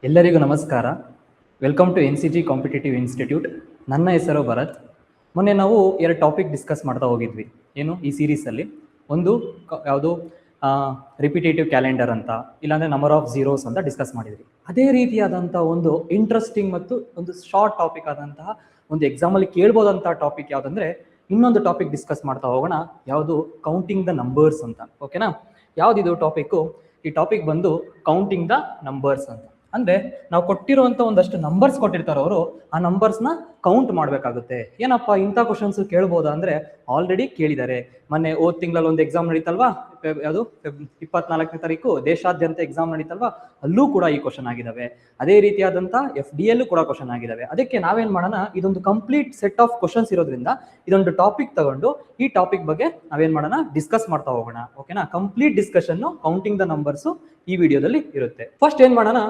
ಎಲ್ಲರಿಗೂ ನಮಸ್ಕಾರ. Welcome to NCG competitive institute. ನನ್ನ ಹೆಸರು ಭರತ್. ಮೊನ್ನೆ ನಾವು 2 ಟಾಪಿಕ್ ಡಿಸ್ಕಸ್ ಮಾಡ್ತಾ ಹೋಗಿದ್ವಿ. ಏನು ಈ ಸೀರೀಸಲ್ಲಿ ಒಂದು ಯಾವುದು ರಿಪಿಟೇಟಿವ್ ಕ್ಯಾಲೆಂಡರ್ ಅಂತ, ಇಲ್ಲಾಂದರೆ ನಂಬರ್ ಆಫ್ ಝೀರೋಸ್ ಅಂತ ಡಿಸ್ಕಸ್ ಮಾಡಿದ್ವಿ. ಅದೇ ರೀತಿಯಾದಂಥ ಒಂದು ಇಂಟ್ರೆಸ್ಟಿಂಗ್ ಮತ್ತು ಒಂದು ಶಾರ್ಟ್ ಟಾಪಿಕ್ ಆದಂತಹ ಒಂದು ಎಕ್ಸಾಮಲ್ಲಿ ಕೇಳ್ಬೋದಂಥ ಟಾಪಿಕ್ ಯಾವುದಂದರೆ ಇನ್ನೊಂದು ಟಾಪಿಕ್ ಡಿಸ್ಕಸ್ ಮಾಡ್ತಾ ಹೋಗೋಣ. ಯಾವುದು ಕೌಂಟಿಂಗ್ ದ ನಂಬರ್ಸ್ ಅಂತ. ಓಕೆನಾ? ಯಾವುದಿದು ಟಾಪಿಕ್ಕು? ಈ ಟಾಪಿಕ್ ಬಂದು ಕೌಂಟಿಂಗ್ ದ ನಂಬರ್ಸ್ ಅಂತ. ಅಂದ್ರೆ ನಾವು ಕೊಟ್ಟಿರುವಂತ ಒಂದಷ್ಟು ನಂಬರ್ಸ್ ಕೊಟ್ಟಿರ್ತಾರೆ ಅವರು, ಆ ನಂಬರ್ಸ್ನ ಕೌಂಟ್ ಮಾಡಬೇಕಾಗುತ್ತೆ. ಏನಪ್ಪ ಇಂಥ ಕ್ವಶನ್ಸ್ ಕೇಳ್ಬೋದಾ ಅಂದ್ರೆ ಆಲ್ರೆಡಿ ಕೇಳಿದ್ದಾರೆ. ಮೊನ್ನೆ ಹೋದ ತಿಂಗಳಲ್ಲಿ ಒಂದು ಎಕ್ಸಾಮ್ ನಡೀತಲ್ವಾ, ಯಾವುದು 24ನೇ ತಾರೀಕು ದೇಶಾದ್ಯಂತ ಎಕ್ಸಾಮ್ ನಡೀತಲ್ವಾ, ಅಲ್ಲೂ ಕೂಡ ಈ ಕ್ವಶನ್ ಆಗಿದಾವೆ. ಅದೇ ರೀತಿಯಾದಂಥ FD ಕೂಡ ಕ್ವಶನ್ ಆಗಿದಾವೆ. ಅದಕ್ಕೆ ನಾವೇನ್ ಮಾಡೋಣ, ಇದೊಂದು ಕಂಪ್ಲೀಟ್ ಸೆಟ್ ಆಫ್ ಕ್ವಶನ್ಸ್ ಇರೋದ್ರಿಂದ ಇದೊಂದು ಟಾಪಿಕ್ ತಗೊಂಡು ಈ ಟಾಪಿಕ್ ಬಗ್ಗೆ ನಾವೇನ್ ಮಾಡೋಣ, ಡಿಸ್ಕಸ್ ಮಾಡ್ತಾ ಹೋಗೋಣ. ಓಕೆನಾ? Complete discussion counting the numbers ಈ ವಿಡಿಯೋದಲ್ಲಿ ಇರುತ್ತೆ. ಫಸ್ಟ್ ಏನ್ ಮಾಡೋಣ,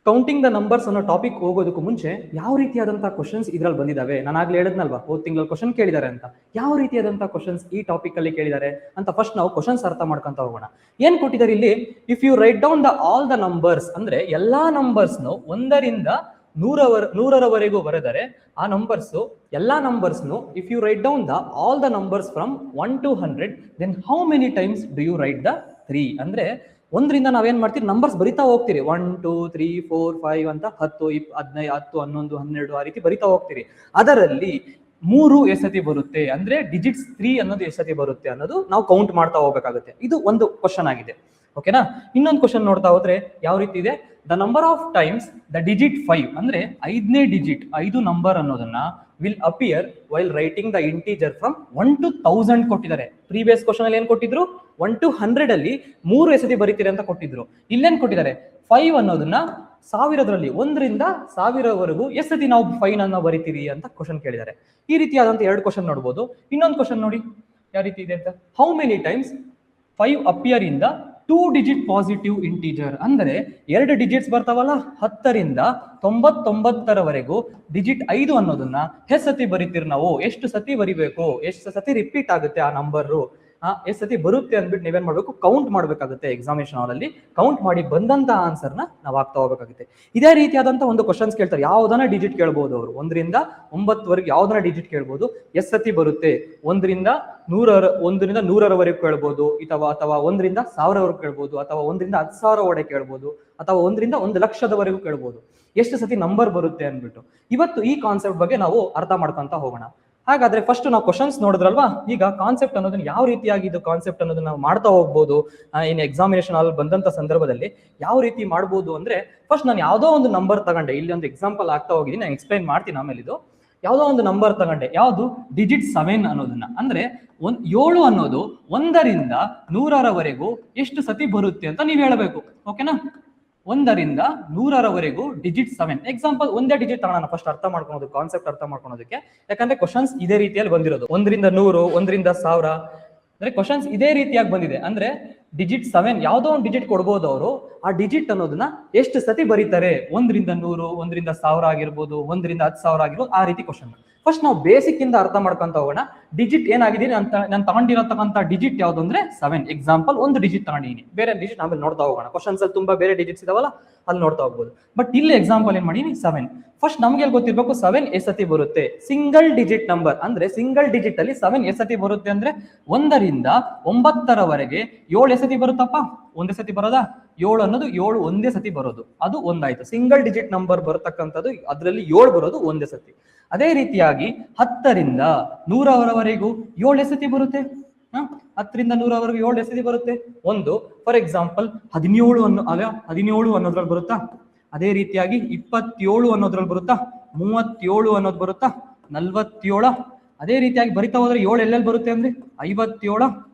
ಕೌಂಟಿಂಗ್ ದ ನಂಬರ್ಸ್ ಅನ್ನೋ ಟಾಪಿಕ್ ಹೋಗೋದಕ್ಕೂ ಮುಂಚೆ ಯಾವ ರೀತಿಯಾದಂತಹ ಕ್ವಶನ್ಸ್ ಇದ್ರಲ್ಲಿ ಬಂದಿದ್ದಾವೆ, ನಾನು ಆಗ್ಲೇ ಹೇಳಿದ್ನಲ್ವಾ ಹೋದ ತಿಂಗಳಲ್ಲಿ ಕ್ವಶನ್ ಕೇಳಿದ್ದಾರೆ ಅಂತ, ಯಾವ ರೀತಿಯಾದಂತಹ ಕ್ವಶನ್ಸ್ ಈ ಟಾಪಿಕ್ ಅಲ್ಲಿ ಕೇಳಿದ್ದಾರೆ ಅಂತ ಫಸ್ಟ್ ನಾವು ಕ್ವಶನ್ಸ್ ಅರ್ಥ ಮಾಡ್ಕೊಂತ ಹೋಗೋಣ. ಏನ್ ಕೊಟ್ಟಿದ್ದಾರೆ ಇಲ್ಲಿ, if you write down the all the numbers, ಅಂದ್ರೆ ಎಲ್ಲಾ ನಂಬರ್ಸ್ನು 1ರಿಂದ 100ರವರೆಗೂ ಬರೆದರೆ ಆ ನಂಬರ್ಸ್ ಎಲ್ಲಾ ನಂಬರ್ಸ್ನು if you write down the all the numbers from 1 to 100 then how many times do you write the 3? ಅಂದ್ರೆ 1ರಿಂದ ನಾವೇನ್ ಮಾಡ್ತೀವಿ, ನಂಬರ್ಸ್ ಬರಿತಾ ಹೋಗ್ತೀರಿ. 1 2 3 4 5 ಅಂತ 10 15 10 11 12 ಆ ರೀತಿ ಬರಿತಾ ಹೋಗ್ತೀರಿ. ಅದರಲ್ಲಿ 3 ಎಸತಿ ಬರುತ್ತೆ, ಅಂದ್ರೆ ಡಿಜಿಟ್ಸ್ 3 ಅನ್ನೋದು ಎಸತಿ ಬರುತ್ತೆ ಅನ್ನೋದು ನಾವು ಕೌಂಟ್ ಮಾಡ್ತಾ ಹೋಗ್ಬೇಕಾಗುತ್ತೆ. ಇದು ಒಂದು ಕ್ವಶನ್ ಆಗಿದೆ. ಓಕೆನಾ? ಇನ್ನೊಂದು ಕ್ವಶನ್ ನೋಡ್ತಾ ಹೋದ್ರೆ ಯಾವ ರೀತಿ ಇದೆ, the number of times the digit 5 ಅಂದ್ರೆ 5ನೇ ಡಿಜಿಟ್ 5 ನಂಬರ್ ಅನ್ನೋದನ್ನ will appear while writing the integer from 1 to 1000 ಕೊಟ್ಟಿದ್ದಾರೆ. ಪ್ರೀವಿಯಸ್ ಕ್ವಶನ್ ಅಲ್ಲಿ ಏನ್ ಕೊಟ್ಟಿದ್ರು, 1 to 100 ಅಲ್ಲಿ 3 ಎಸತಿ ಬರೀತೀರಿ ಅಂತ ಕೊಟ್ಟಿದ್ರು. ಇಲ್ಲೇನ್ ಕೊಟ್ಟಿದ್ದಾರೆ, 5 ಅನ್ನೋದನ್ನ 1000ರಲ್ಲಿ 1ರಿಂದ 1000ವರೆಗೂ ಎಸತಿ ನಾವು 5 ಅನ್ನ ಬರಿತೀರಿ ಅಂತ ಕ್ವಶನ್ ಕೇಳಿದ್ದಾರೆ. ಈ ರೀತಿಯಾದಂತ 2 ಕ್ವಶನ್ ನೋಡ್ಬೋದು. ಇನ್ನೊಂದು ಕ್ವಶನ್ ನೋಡಿ ಯಾವ ರೀತಿ ಇದೆ ಅಂತ, how many times 5 appear in the 2 digit positive integer, ಅಂದ್ರೆ 2 ಡಿಜಿಟ್ಸ್ ಬರ್ತಾವಲ್ಲ, 10ರಿಂದ 99ರವರೆಗೂ ಡಿಜಿಟ್ 5 ಅನ್ನೋದನ್ನ ಎಷ್ಟು ಸತಿ ಬರಿತೀರಿ ನಾವು, ಎಷ್ಟು ಸತಿ ಬರಿಬೇಕು, ಎಷ್ಟು ಸತಿ ರಿಪೀಟ್ ಆಗುತ್ತೆ ಆ ನಂಬರ್, ಎಷ್ಟು ಸತಿ ಬರುತ್ತೆ ಅಂದ್ಬಿಟ್ಟು ನೀವೇನ್ ಮಾಡ್ಬೇಕು, ಕೌಂಟ್ ಮಾಡ್ಬೇಕಾಗುತ್ತೆ. ಎಕ್ಸಾಮಿನೇಷನ್ ಹಾಲ್ ಅಲ್ಲಿ ಕೌಂಟ್ ಮಾಡಿ ಬಂದಂತ ಆನ್ಸರ್ನ ನಾವು ಆಗ್ತಾ ಹೋಗ್ಬೇಕಾಗುತ್ತೆ. ಇದೇ ರೀತಿಯಾದಂತ ಒಂದು ಕ್ವಶನ್ಸ್ ಕೇಳ್ತಾರೆ, ಯಾವ್ದನ್ನ ಡಿಜಿಟ್ ಕೇಳ್ಬೋದು ಅವರು, 1ರಿಂದ 9ವರೆಗೆ ಯಾವ್ದನ್ನ ಡಿಜಿಟ್ ಕೇಳ್ಬೋದು, ಎಷ್ಟು ಸತಿ ಬರುತ್ತೆ, 1ರಿಂದ 100ರವರೆಗೂ ಕೇಳ್ಬೋದು, ಅಥವಾ 1ರಿಂದ 1000ವರೆಗೂ ಕೇಳ್ಬೋದು, ಅಥವಾ 1ರಿಂದ 10,000 ಒಳಗೆ ಕೇಳ್ಬೋದು, ಅಥವಾ 1ರಿಂದ 1,00,000ದವರೆಗೂ ಕೇಳ್ಬೋದು, ಎಷ್ಟು ಸತಿ ನಂಬರ್ ಬರುತ್ತೆ ಅಂದ್ಬಿಟ್ಟು. ಇವತ್ತು ಈ ಕಾನ್ಸೆಪ್ಟ್ ಬಗ್ಗೆ ನಾವು ಅರ್ಥ ಮಾಡ್ಕೊಂತ ಹೋಗೋಣ. ಹಾಗಾದ್ರೆ ಫಸ್ಟ್ ನಾವು ಕ್ವಶನ್ಸ್ ನೋಡಿದ್ರಲ್ವಾ, ಈಗ ಕಾನ್ಸೆಪ್ಟ್ ಅನ್ನೋದನ್ನ ಯಾವ ರೀತಿಯಾಗಿ ಇದು ಕಾನ್ಸೆಪ್ಟ್ ಅನ್ನೋದನ್ನ ನಾವು ಮಾಡ್ತಾ ಹೋಗ್ಬೋದು, ಇನ್ನು ಎಕ್ಸಾಮಿನೇಷನ್ ಅಲ್ಲಿ ಬಂದಂತ ಸಂದರ್ಭದಲ್ಲಿ ಯಾವ ರೀತಿ ಮಾಡ್ಬೋದು ಅಂದ್ರೆ, ಫಸ್ಟ್ ನಾನು ಯಾವುದೋ ಒಂದು ನಂಬರ್ ತಗೊಂಡೆ, ಇಲ್ಲಿ ಒಂದು ಎಕ್ಸಾಂಪಲ್ ಆಗ್ತಾ ಹೋಗಿದ್ದೀನಿ, ನಾನು ಎಕ್ಸ್ಪ್ಲೈನ್ ಮಾಡ್ತೀನಿ ಆಮೇಲೆ. ಇದು ಯಾವುದೋ ಒಂದು ನಂಬರ್ ತಗೊಂಡೆ, ಯಾವುದು ಡಿಜಿಟ್ 7 ಅನ್ನೋದನ್ನ, ಅಂದ್ರೆ 7 ಅನ್ನೋದು 1ರಿಂದ 100ರವರೆಗೂ ಎಷ್ಟು ಸತಿ ಬರುತ್ತೆ ಅಂತ ನೀವು ಹೇಳಬೇಕು. ಓಕೆನಾ? 1ರಿಂದ 100ರವರೆಗೂ ಡಿಜಿಟ್ 7. ಎಕ್ಸಾಂಪಲ್ ಒಂದೇ ಡಿಜಿಟ್ ತಗೋಣ ಫಸ್ಟ್ ಅರ್ಥ ಮಾಡ್ಕೊಳೋದು, ಕಾನ್ಸೆಪ್ಟ್ ಅರ್ಥ ಮಾಡ್ಕೊಳೋದಕ್ಕೆ. ಯಾಕಂದ್ರೆ ಕ್ವಶನ್ಸ್ ಇದೇ ರೀತಿಯಲ್ಲಿ ಬಂದಿರೋದು, 1ರಿಂದ 100 1ರಿಂದ 1000 ಅಂದ್ರೆ ಕ್ವಶನ್ಸ್ ಇದೇ ರೀತಿಯಾಗಿ ಬಂದಿದೆ. ಅಂದ್ರೆ ಡಿಜಿಟ್ 7 ಯಾವುದೋ ಒಂದು ಡಿಜಿಟ್ ಕೊಡ್ಬೋದು ಅವರು, ಆ ಡಿಜಿಟ್ ಅನ್ನೋದನ್ನ ಎಷ್ಟು ಸತಿ ಬರೀತಾರೆ, 1ರಿಂದ 100 1ರಿಂದ 1000 ಆಗಿರ್ಬೋದು, 1ರಿಂದ 10,000 ಆಗಿರ್ಬೋದು, ಆ ರೀತಿ ಕ್ವಶನ್. ಫಸ್ಟ್ ನಾವು ಬೇಸಿಕ್ ಇಂದ ಅರ್ಥ ಮಾಡ್ಕೊಂತ ಹೋಗೋಣ. ಡಿಜಿಟ್ ಏನಾಗಿದ್ದೀನಿ ಅಂತ ನಾನು ತಗೊಂಡಿರತಕ್ಕಂಥ ಡಿಜಿಟ್ ಯಾವ್ದು ಅಂದ್ರೆ 7. ಎಕ್ಸಾಂಪಲ್ ಒಂದು ಡಿಜಿಟ್ ತಗೊಂಡಿದ್ದೀನಿ, ಬೇರೆ ಡಿಜಿಟ್ ಆಮೇಲೆ ನೋಡ್ತಾ ಹೋಗೋಣ. ಕ್ವಶನ್ಸ್ ಅಲ್ಲಿ ತುಂಬಾ ಬೇರೆ ಡಿಜಿಟ್ಸ್ ಇದಾವಲ್ಲ, ಅಲ್ಲಿ ನೋಡ್ತಾ ಹೋಗ್ಬೋದು. ಬಟ್ ಇಲ್ಲಿ ಎಕ್ಸಾಂಪಲ್ ಏನ್ ಮಾಡೀನಿ, 7. ಫಸ್ಟ್ ನಮ್ಗೆ ಗೊತ್ತಿರ್ಬೇಕು 7 ಎಸತಿ ಬರುತ್ತೆ, ಸಿಂಗಲ್ ಡಿಜಿಟ್ ನಂಬರ್. ಅಂದ್ರೆ ಸಿಂಗಲ್ ಡಿಜಿಟ್ ಅಲ್ಲಿ 7 ಎಸತಿ ಬರುತ್ತೆ ಅಂದ್ರೆ 1ರಿಂದ 9ರವರೆಗೆ 7 ಎಸತಿ ಬರುತ್ತಪ್ಪ. ಒಂದೇ ಸತಿ ಬರೋದಾ, 7 ಅನ್ನೋದು 7 ಒಂದೇ ಸತಿ ಬರೋದು, ಅದು ಒಂದಾಯ್ತು. ಸಿಂಗಲ್ ಡಿಜಿಟ್ ನಂಬರ್ ಬರತಕ್ಕಂಥದ್ದು ಅದರಲ್ಲಿ 7 ಬರೋದು ಒಂದೇ ಸತಿ. ಅದೇ ರೀತಿಯಾಗಿ 10ರಿಂದ 100ರವರೆಗೂ 7 ಎಸತಿ ಬರುತ್ತೆ. 10ರಿಂದ 100ರವರೆಗೂ 7 ಎಸತಿ ಬರುತ್ತೆ. ಒಂದು ಫಾರ್ ಎಕ್ಸಾಂಪಲ್ 17 ಅನ್ನೋದ್ರಲ್ಲಿ ಬರುತ್ತಾ, ಅದೇ ರೀತಿಯಾಗಿ 27 ಅನ್ನೋದ್ರಲ್ಲಿ ಬರುತ್ತಾ, 37 ಅನ್ನೋದು ಬರುತ್ತಾ, 47. ಅದೇ ರೀತಿಯಾಗಿ ಬರಿತಾ ಹೋದ್ರೆ 7 ಎಲ್ಲೆಲ್ಲಿ ಬರುತ್ತೆ ಅಂದ್ರೆ 57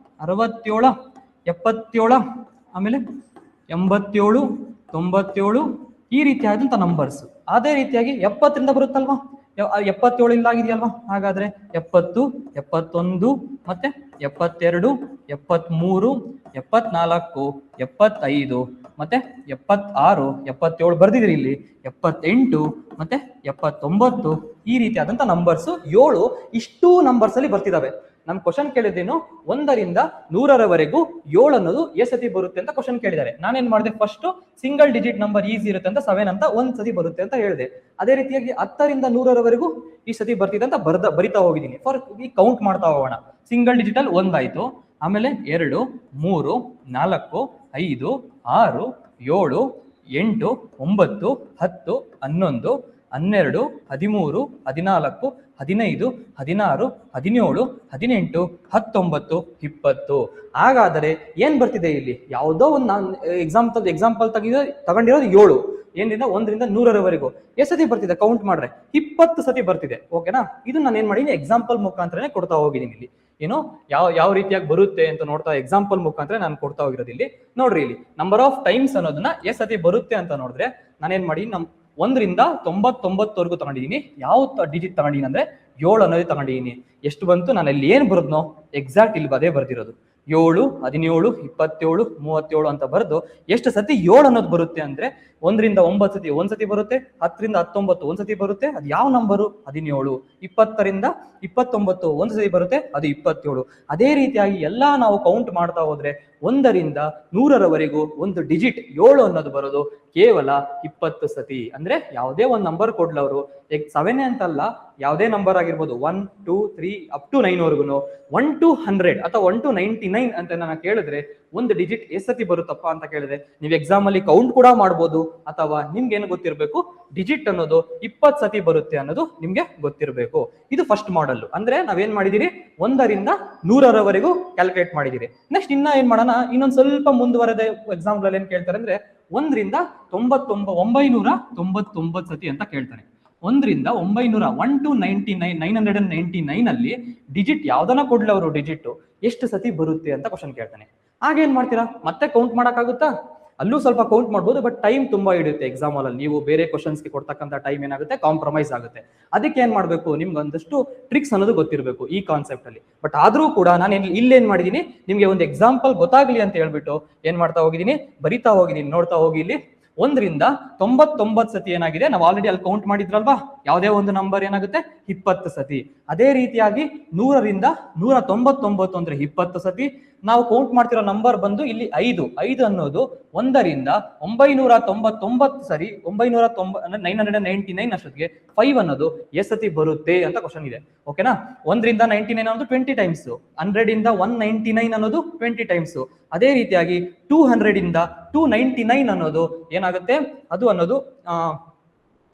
67 77 ಆಮೇಲೆ 87 97 ಈ ರೀತಿಯಾದಂತ ನಂಬರ್ಸ್. ಅದೇ ರೀತಿಯಾಗಿ 70ರಿಂದ ಬರುತ್ತಲ್ವಾ, 77 ಇಲ್ಲ ಆಗಿದೆಯಲ್ವಾ, ಹಾಗಾದ್ರೆ 70 71 ಮತ್ತೆ 72 73 74 75 ಮತ್ತೆ 76 77 ಬರ್ದಿದ್ರಿ ಇಲ್ಲಿ, 78 ಮತ್ತೆ 79 ಈ ರೀತಿಯಾದಂತ ನಂಬರ್ಸ್ 7 ಇಷ್ಟು ನಂಬರ್ಸ್ ಅಲ್ಲಿ ಬರ್ತಿದಾವೆ. ನಮ್ ಕ್ವಶನ್ ಕೇಳಿದ್ದೇನು, 1ರಿಂದ 100ರವರೆಗೂ 7 ಅನ್ನೋದು ಎಷ್ಟು ಸತಿ ಬರುತ್ತೆ ಅಂತ ಕ್ವಶನ್ ಕೇಳಿದ್ದಾರೆ. ನಾನೇನ್ ಮಾಡಿದೆ, first single digit number easy ಇರುತ್ತೆ ಅಂತ 7 ಅಂತ ಒಂದ್ ಸತಿ ಬರುತ್ತೆ ಅಂತ ಹೇಳಿದೆ. ಅದೇ ರೀತಿಯಾಗಿ 10ರಿಂದ 100ರವರೆಗೂ ಈ ಸತಿ ಬರ್ತಿದೆ ಅಂತ ಬರಿತಾ ಹೋಗಿದ್ದೀನಿ. ಫಾರ್ ಈ ಕೌಂಟ್ ಮಾಡ್ತಾ ಹೋಗೋಣ. ಸಿಂಗಲ್ ಡಿಜಿಟಲ್ 1 ಆಯ್ತು, ಆಮೇಲೆ 2, 3, 4, 5, 6, 7, 8, 9, 10, 11, 12, 13, 14, 15, 16, 17, 18, 19, 20. ಹಾಗಾದರೆ ಏನ್ ಬರ್ತಿದೆ ಇಲ್ಲಿ? ಯಾವುದೋ ಒಂದು ನಾನು ಎಕ್ಸಾಂಪಲ್ ತಗೊಂಡಿರೋದು 7, ಏನಿಂದ 1ರಿಂದ 100ರವರೆಗೂ ಎಷ್ಟು ಸತಿ ಬರ್ತಿದೆ ಕೌಂಟ್ ಮಾಡ್ರೆ 20 ಸತಿ ಬರ್ತಿದೆ. ಓಕೆನಾ? ಇದು ನಾನು ಏನ್ ಮಾಡಿದೀನಿ, ಎಕ್ಸಾಂಪಲ್ ಮುಖಾಂತರನೇ ಕೊಡ್ತಾ ಹೋಗಿದ್ದೀನಿ. ಇಲ್ಲಿ ಏನು ಯಾವ ರೀತಿಯಾಗಿ ಬರುತ್ತೆ ಅಂತ ನೋಡ್ತಾ ಎಕ್ಸಾಂಪಲ್ ಮುಖಾಂತರ ನಾನು ಕೊಡ್ತಾ ಹೋಗಿರೋದು. ಇಲ್ಲಿ ನೋಡ್ರಿ, ಇಲ್ಲಿ ನಂಬರ್ ಆಫ್ ಟೈಮ್ಸ್ ಅನ್ನೋದನ್ನ ಎಷ್ಟು ಸತಿ ಬರುತ್ತೆ ಅಂತ ನೋಡಿದ್ರೆ ನಾನೇನ್ ಮಾಡಿ 1ರಿಂದ 99ವರೆಗೂ ತಗೊಂಡಿದ್ದೀನಿ. ಯಾವ ಡಿಜಿಟ್ ತಗೊಂಡಿದ್ದೀನಿ ಅಂದ್ರೆ 7 ಅನ್ನೋದು ತಗೊಂಡಿದ್ದೀನಿ. ಎಷ್ಟು ಬಂತು? ನಾನು ಇಲ್ಲಿ ಏನ್ ಬರೋದ್ನೋ ಎಕ್ಸಾಕ್ಟ್ ಇಲ್ಲಿ ಅದೇ ಬರ್ದಿರೋದು. 7, 17, 27, 37 ಅಂತ ಬರೆದು ಎಷ್ಟು ಸತಿ 7 ಅನ್ನೋದು ಬರುತ್ತೆ ಅಂದ್ರೆ 1ರಿಂದ 9 ಸತಿ ಒಂದ್ಸತಿ ಬರುತ್ತೆ, 10ರಿಂದ 19 ಒಂದ್ಸತಿ ಬರುತ್ತೆ, ಅದು ಯಾವ ನಂಬರು? 17. 20ರಿಂದ 29 ಒಂದ್ ಸತಿ ಬರುತ್ತೆ, ಅದು 27. ಅದೇ ರೀತಿಯಾಗಿ ಎಲ್ಲಾ ನಾವು ಕೌಂಟ್ ಮಾಡ್ತಾ ಹೋದ್ರೆ 1ರಿಂದ 100ರವರೆಗೂ ಒಂದು ಡಿಜಿಟ್ 7 ಅನ್ನೋದು ಬರೋದು ಕೇವಲ 20 ಸತಿ. ಅಂದ್ರೆ ಯಾವುದೇ ಒಂದು ನಂಬರ್ ಕೊಡ್ಲವರು 7 ಅಂತಲ್ಲ, ಯಾವುದೇ ನಂಬರ್ ಆಗಿರ್ಬೋದು, 1, 2, 3 ಅಪ್ ಟು 9ವರೆಗೂ 1 to 100 ಅಥವಾ 1 to 99 ಅಂತ ನಾನು ಕೇಳಿದ್ರೆ ಒಂದು ಡಿಜಿಟ್ ಎಷ್ಟು ಸತಿ ಬರುತ್ತಪ್ಪ ಅಂತ ಕೇಳಿದ್ರೆ ನೀವು ಎಕ್ಸಾಮ್ ಅಲ್ಲಿ ಕೌಂಟ್ ಕೂಡ ಮಾಡ್ಬೋದು, ಅಥವಾ ನಿಮ್ಗೆ ಏನು ಗೊತ್ತಿರಬೇಕು, ಡಿಜಿಟ್ ಅನ್ನೋದು 20 ಸತಿ ಬರುತ್ತೆ ಅನ್ನೋದು ನಿಮ್ಗೆ ಗೊತ್ತಿರಬೇಕು. ಇದು ಫಸ್ಟ್ ಮಾಡೆಲ್. ಅಂದ್ರೆ ನಾವೇನ್ ಮಾಡಿದಿರಿ, 1ರಿಂದ 100ರವರೆಗೂ ಕ್ಯಾಲ್ಕುಲೇಟ್ ಮಾಡಿದಿರಿ. ನೆಕ್ಸ್ಟ್ ಇನ್ನ ಏನ್ ಮಾಡೋಣ, ಇನ್ನೊಂದ್ ಸ್ವಲ್ಪ ಮುಂದುವರೆದ ಎಕ್ಸಾಂಪಲ್ ಅಲ್ಲಿ ಏನ್ ಕೇಳ್ತಾರೆ ಅಂದ್ರೆ 1ರಿಂದ 999 ಸತಿ ಅಂತ ಕೇಳ್ತಾರೆ. 1ರಿಂದ 900 1 to 99 999 ಅಲ್ಲಿ ಡಿಜಿಟ್ ಯಾವ್ದನ್ನ ಕೊಡ್ಲಿ ಅವರು ಡಿಜಿಟ್ ಎಷ್ಟು ಸತಿ ಬರುತ್ತೆ ಅಂತ ಕ್ವಶನ್ ಕೇಳ್ತಾನೆ. ಆಗೇನ್ ಮಾಡ್ತೀರಾ, ಮತ್ತೆ ಕೌಂಟ್ ಮಾಡಕ್ಕಾಗುತ್ತಾ? ಅಲ್ಲೂ ಸ್ವಲ್ಪ ಕೌಂಟ್ ಮಾಡ್ಬೋದು, ಬಟ್ ಟೈಮ್ ತುಂಬಾ ಹಿಡಿಯುತ್ತೆ. ಎಕ್ಸಾಮ್ ಅಲ್ಲಿ ನೀವು ಬೇರೆ ಕ್ವಶನ್ಸ್ಗೆ ಕೊಡ್ತಕ್ಕಂಥ ಟೈಮ್ ಏನಾಗುತ್ತೆ, ಕಾಂಪ್ರಮೈಸ್ ಆಗುತ್ತೆ. ಅದಕ್ಕೆ ಏನ್ ಮಾಡ್ಬೇಕು, ನಿಮ್ಗೆ ಒಂದಷ್ಟು ಟ್ರಿಕ್ಸ್ ಅನ್ನೋದು ಗೊತ್ತಿರಬೇಕು ಈ ಕಾನ್ಸೆಪ್ಟ್ ಅಲ್ಲಿ. ಬಟ್ ಆದ್ರೂ ಕೂಡ ನಾನು ಇಲ್ಲೇನ್ ಮಾಡಿದೀನಿ, ನಿಮ್ಗೆ ಒಂದು ಎಕ್ಸಾಂಪಲ್ ಗೊತ್ತಾಗ್ಲಿ ಅಂತ ಹೇಳ್ಬಿಟ್ಟು ಏನ್ ಮಾಡ್ತಾ ಹೋಗಿದ್ದೀನಿ, ಬರಿತಾ ಹೋಗಿದ್ದೀನಿ. ನೋಡ್ತಾ ಹೋಗಿ, ಇಲ್ಲಿ 1ರಿಂದ 99 ಸತಿ ಏನಾಗಿದೆ, ನಾವು ಆಲ್ರೆಡಿ ಅಲ್ಲಿ ಕೌಂಟ್ ಮಾಡಿದ್ರಲ್ವಾ, ಯಾವುದೇ ಒಂದು ನಂಬರ್ ಏನಾಗುತ್ತೆ 20 ಸತಿ. ಅದೇ ರೀತಿಯಾಗಿ 100ರಿಂದ 199 ಅಂದ್ರೆ 20 ಸತಿ. ನಾವು ಕೌಂಟ್ ಮಾಡ್ತಿರೋ ನಂಬರ್ ಬಂದು ಇಲ್ಲಿ 5 ಅನ್ನೋದು 1ರಿಂದ 999 ಸರಿ 999 ಅಷ್ಟೊತ್ತಿಗೆ 5 ಅನ್ನೋದು ಎಷ್ಟು ಸತಿ ಬರುತ್ತೆ ಅಂತ ಕ್ವಶನ್ ಇದೆ. ಓಕೆನಾ? 1ರಿಂದ 99 ಅನ್ನೋದು 20 ಟೈಮ್ಸ್, 100ರಿಂದ 199 ಅನ್ನೋದು 20 ಟೈಮ್ಸ್. ಅದೇ ರೀತಿಯಾಗಿ 200ರಿಂದ 299 ಅನ್ನೋದು ಏನಾಗುತ್ತೆ, ಅದು ಅನ್ನೋದು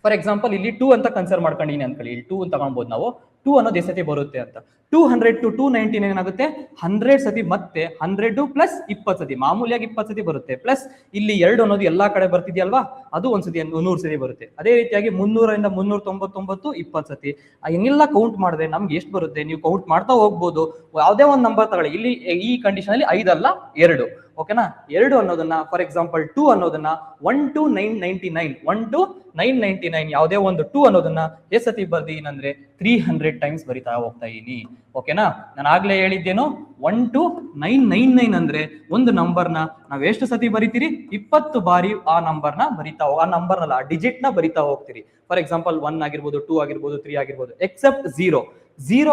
ಫಾರ್ ಎಕ್ಸಾಂಪಲ್ ಇಲ್ಲಿ 2 ಅಂತ ಕನ್ಸಿಡರ್ ಮಾಡ್ಕೊಂಡಿನಿ ಅನ್ಕೊಳ್ಳಿ. ಇಲ್ಲಿ 2 ಅಂತ ತಗೊಳ್ಬಹುದು ನಾವು. 2 ಅನ್ನೋದು ಎಷ್ಟು ಸತಿ ಬರುತ್ತೆ ಅಂತ. 200 to 299 ಏನಾಗುತ್ತೆ, 100 ಸತಿ, ಮತ್ತೆ 100 ಪ್ಲಸ್ 20 ಸತಿ, ಮಾಮೂಲಿಯಾಗಿ 20 ಸತಿ ಬರುತ್ತೆ. ಪ್ಲಸ್ ಇಲ್ಲಿ 2 ಅನ್ನೋದು ಎಲ್ಲಾ ಕಡೆ ಬರ್ತಿದ್ಯಲ್ವಾ, ಅದು ಒಂದ್ಸತಿ 100 ಸತಿ ಬರುತ್ತೆ. ಅದೇ ರೀತಿಯಾಗಿ 300ರಿಂದ 399 20 ಸತಿ. ಇನ್ನೆಲ್ಲ ಕೌಂಟ್ ಮಾಡಿದ್ರೆ ನಮ್ಗೆ ಎಷ್ಟು ಬರುತ್ತೆ, ನೀವು ಕೌಂಟ್ ಮಾಡ್ತಾ ಹೋಗ್ಬೋದು. ಯಾವುದೇ ಒಂದು ನಂಬರ್ ತಗೊಳ್ಳಿ. ಇಲ್ಲಿ ಈ ಕಂಡೀಷನ್ ಅಲ್ಲಿ 5 ಅಲ್ಲ 2. ಓಕೆನಾ? 2 ಅನ್ನೋದನ್ನ ಫಾರ್ ಎಕ್ಸಾಂಪಲ್ 2 ಅನ್ನೋದನ್ನ 1 to 999 ಯಾವುದೇ ಒಂದು 2 ಅನ್ನೋದನ್ನ ಎಷ್ಟು ಸತಿ ಬರ್ದೀನಿ ಅಂದ್ರೆ 300 ಟೈಮ್ಸ್ ಬರಿತಾ ಹೋಗ್ತಾ ಇದೀನಿ. ಓಕೆನಾ? ನಾನು ಆಗ್ಲೇ ಹೇಳಿದ್ದೇನು, 1 to 999 ಅಂದ್ರೆ ಒಂದು ನಂಬರ್ನ ನಾವ್ ಎಷ್ಟು ಸತಿ ಬರಿತೀರಿ, 20 ಬಾರಿ ಆ ನಂಬರ್ನ ಆ ನಂಬರ್ನಲ್ಲ, ಆ ಡಿಜಿಟ್ ನ ಬರಿತಾ ಹೋಗ್ತೀರಿ. ಫಾರ್ ಎಕ್ಸಾಂಪಲ್ 1 ಆಗಿರ್ಬೋದು, 2 ಆಗಿರ್ಬೋದು, 3 ಆಗಿರ್ಬೋದು, ಎಕ್ಸೆಪ್ಟ್ 0